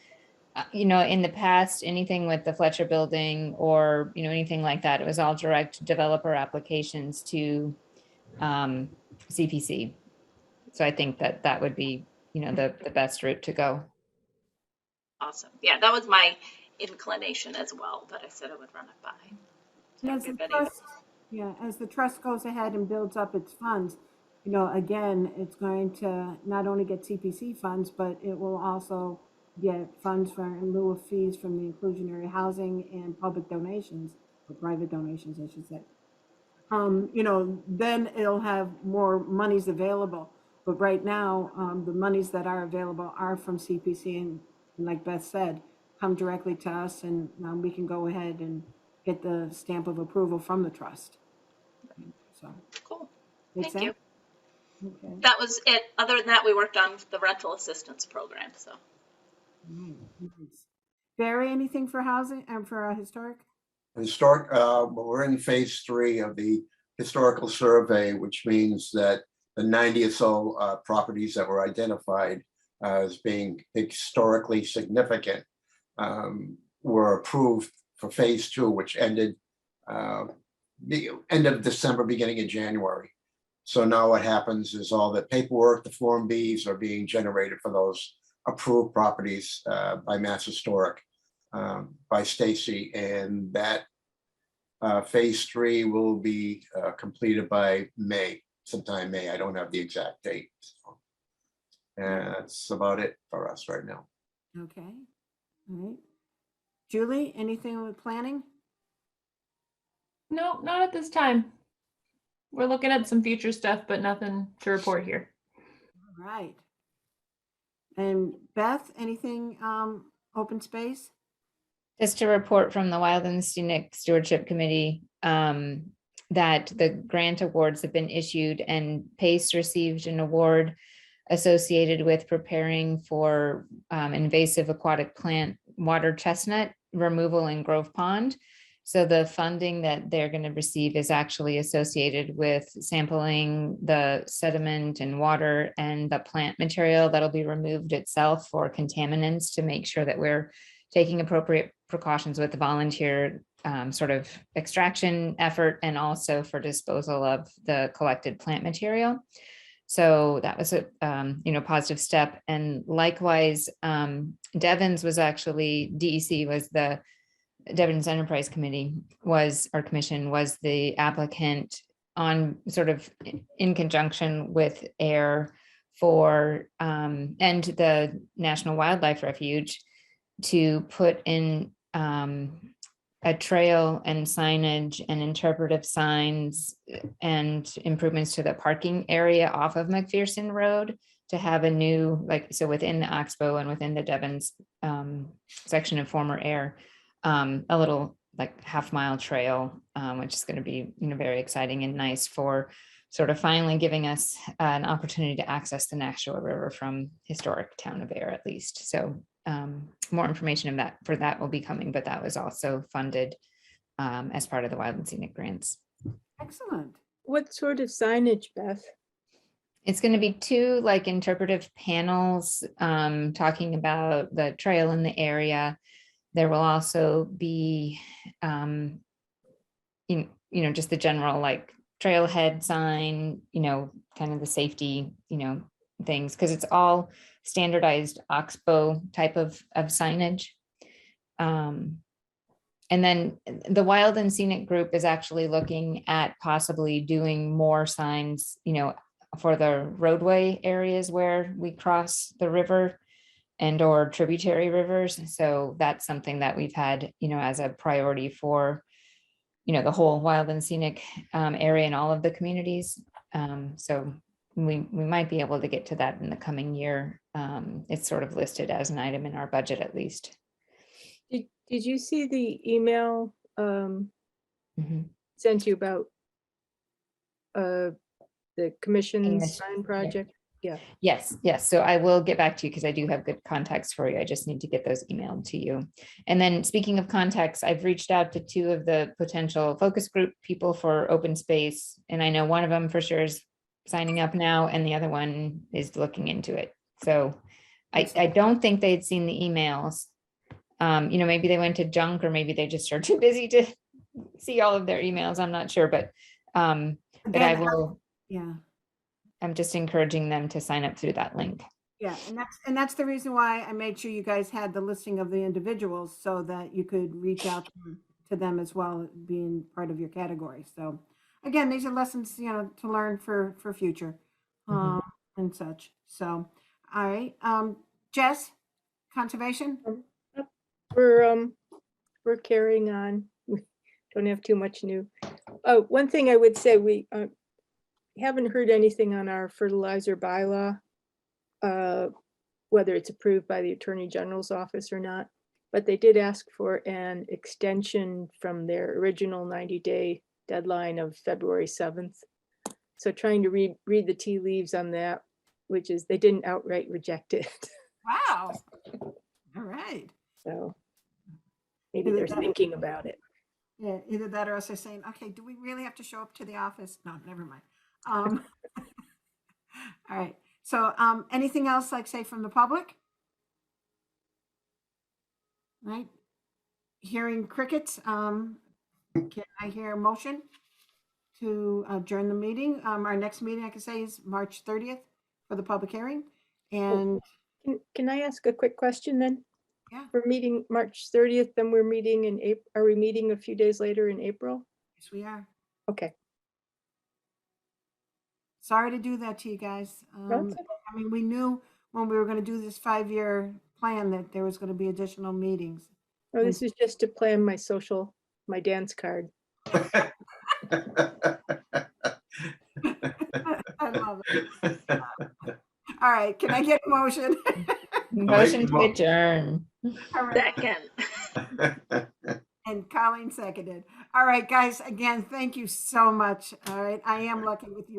in the past, anything with the Fletcher building or, anything like that, it was all direct developer applications to CPC. So I think that would be, the best route to go. Awesome. Yeah, that was my inclination as well, but I said I would run it by. So As the everybody. trust, as the trust goes ahead and builds up its funds, again, it's going to not only get CPC funds, but it will also get funds in lieu of fees from the inclusionary housing and public donations, or private donations, I should say. Then it'll have more monies available. But right now, the monies that are available are from CPC, and like Beth said, come directly to us, and we can go ahead and get the stamp of approval from the trust. So, Cool. make Thank you. sense? Okay. That was it. Other than that, we worked on the rental assistance program. So. Right. Nice. Barry, anything for housing and for historic? Historic, we're in phase 3 of the historical survey, which means that the 90 or so properties that were identified as being historically significant were approved for phase 2, which ended the end of December, beginning of January. So now what happens is all the paperwork, the Form Bs are being generated for those approved properties by Mass Historic, by Stacy, and that phase 3 will be completed by May, sometime May. I don't have the exact date. And that's about it for us right now. Okay. All right. Julie, anything with planning? No, not at this time. we're looking at some future stuff, but nothing to report here. All right. And Beth, anything, open space? Just to report from the Wild and Scenic Stewardship Committee, that the grant awards have been issued and PACE received an award associated with preparing for invasive aquatic plant water chestnut removal in Grove Pond. So the funding that they're going to receive is actually associated with sampling the sediment and water and the plant material that'll be removed itself for contaminants to make sure that we're taking appropriate precautions with the volunteer sort of extraction effort and also for disposal of the collected plant material. So that was a positive step. And likewise, Devon's was actually, DEC was the Devon's Enterprise Committee was, our commission was the applicant on sort of in conjunction with Ayer for and the National Wildlife Refuge to put in a trail and signage and interpretive signs and improvements to the parking area off of McPherson Road to have a new, so within the Oxbow and within the Devon's section of former Ayer, a little half-mile trail, which is going to be very exciting and nice for sort of finally giving us an opportunity to access the Nashua River from historic town of Ayer at least. So more information for that will be coming, but that was also funded as part of the Wild and Scenic grants. Excellent. What sort of signage, Beth? It's going to be two interpretive panels talking about the trail in the area. There will also be, just the general trailhead sign, kind of the safety, things, because it's all standardized Oxbow type of signage. And then the Wild and Scenic group is actually looking at possibly doing more signs, for the roadway areas where we cross the river and or tributary rivers. So that's something that we've had, as a priority for, the whole Wild and Scenic area in all of the communities. So we might be able to get to that in the coming year. It's sort of listed as an item in our budget, at least. Did you see the email sent you about the commission's sign project? Yeah. Yes. So I will get back to you because I do have good contacts for you. I just need to get those emailed to you. And then speaking of contacts, I've reached out to two of the potential focus group people for open space. And I know one of them for sure is signing up now and the other one is looking into it. So I don't think they'd seen the emails. Maybe they went to junk or maybe they just are too busy to see all of their emails. I'm not sure, but I will. Yeah. I'm just encouraging them to sign up through that link. Yeah, and that's the reason why I made sure you guys had the listing of the individuals so that you could reach out to them as well, being part of your category. So again, these are lessons, to learn for future and such. So, all right. Jess, conservation? We're carrying on. We don't have too much new. Oh, one thing I would say, we haven't heard anything on our fertilizer bylaw, whether it's approved by the Attorney General's office or not, but they did ask for an extension from their original 90-day deadline of February 7th. So trying to read the tea leaves on that, which is they didn't outright reject it. Wow. All right. So maybe they're thinking about it. Yeah, either that or else they're saying, okay, do we really have to show up to the office? No, never mind. All right. So anything else, say from the public? Right. Hearing crickets. Can I hear a motion to adjourn the meeting? Our next meeting, I can say, is March 30th for the public hearing. And can I ask a quick question then? Yeah. We're meeting March 30th, then we're meeting in April. Are we meeting a few days later in April? yes, we are. Okay. Sorry to do that to you guys. That's okay. I mean, we knew when we were going to do this 5-year plan that there was going to be additional meetings. Oh, this is just to plan my dance card. I love it. All right, can I get a motion? Motion the to mo- adjourn. All right, Second. and Colleen seconded. All right, guys, again, thank you so much. All right, I am lucky with you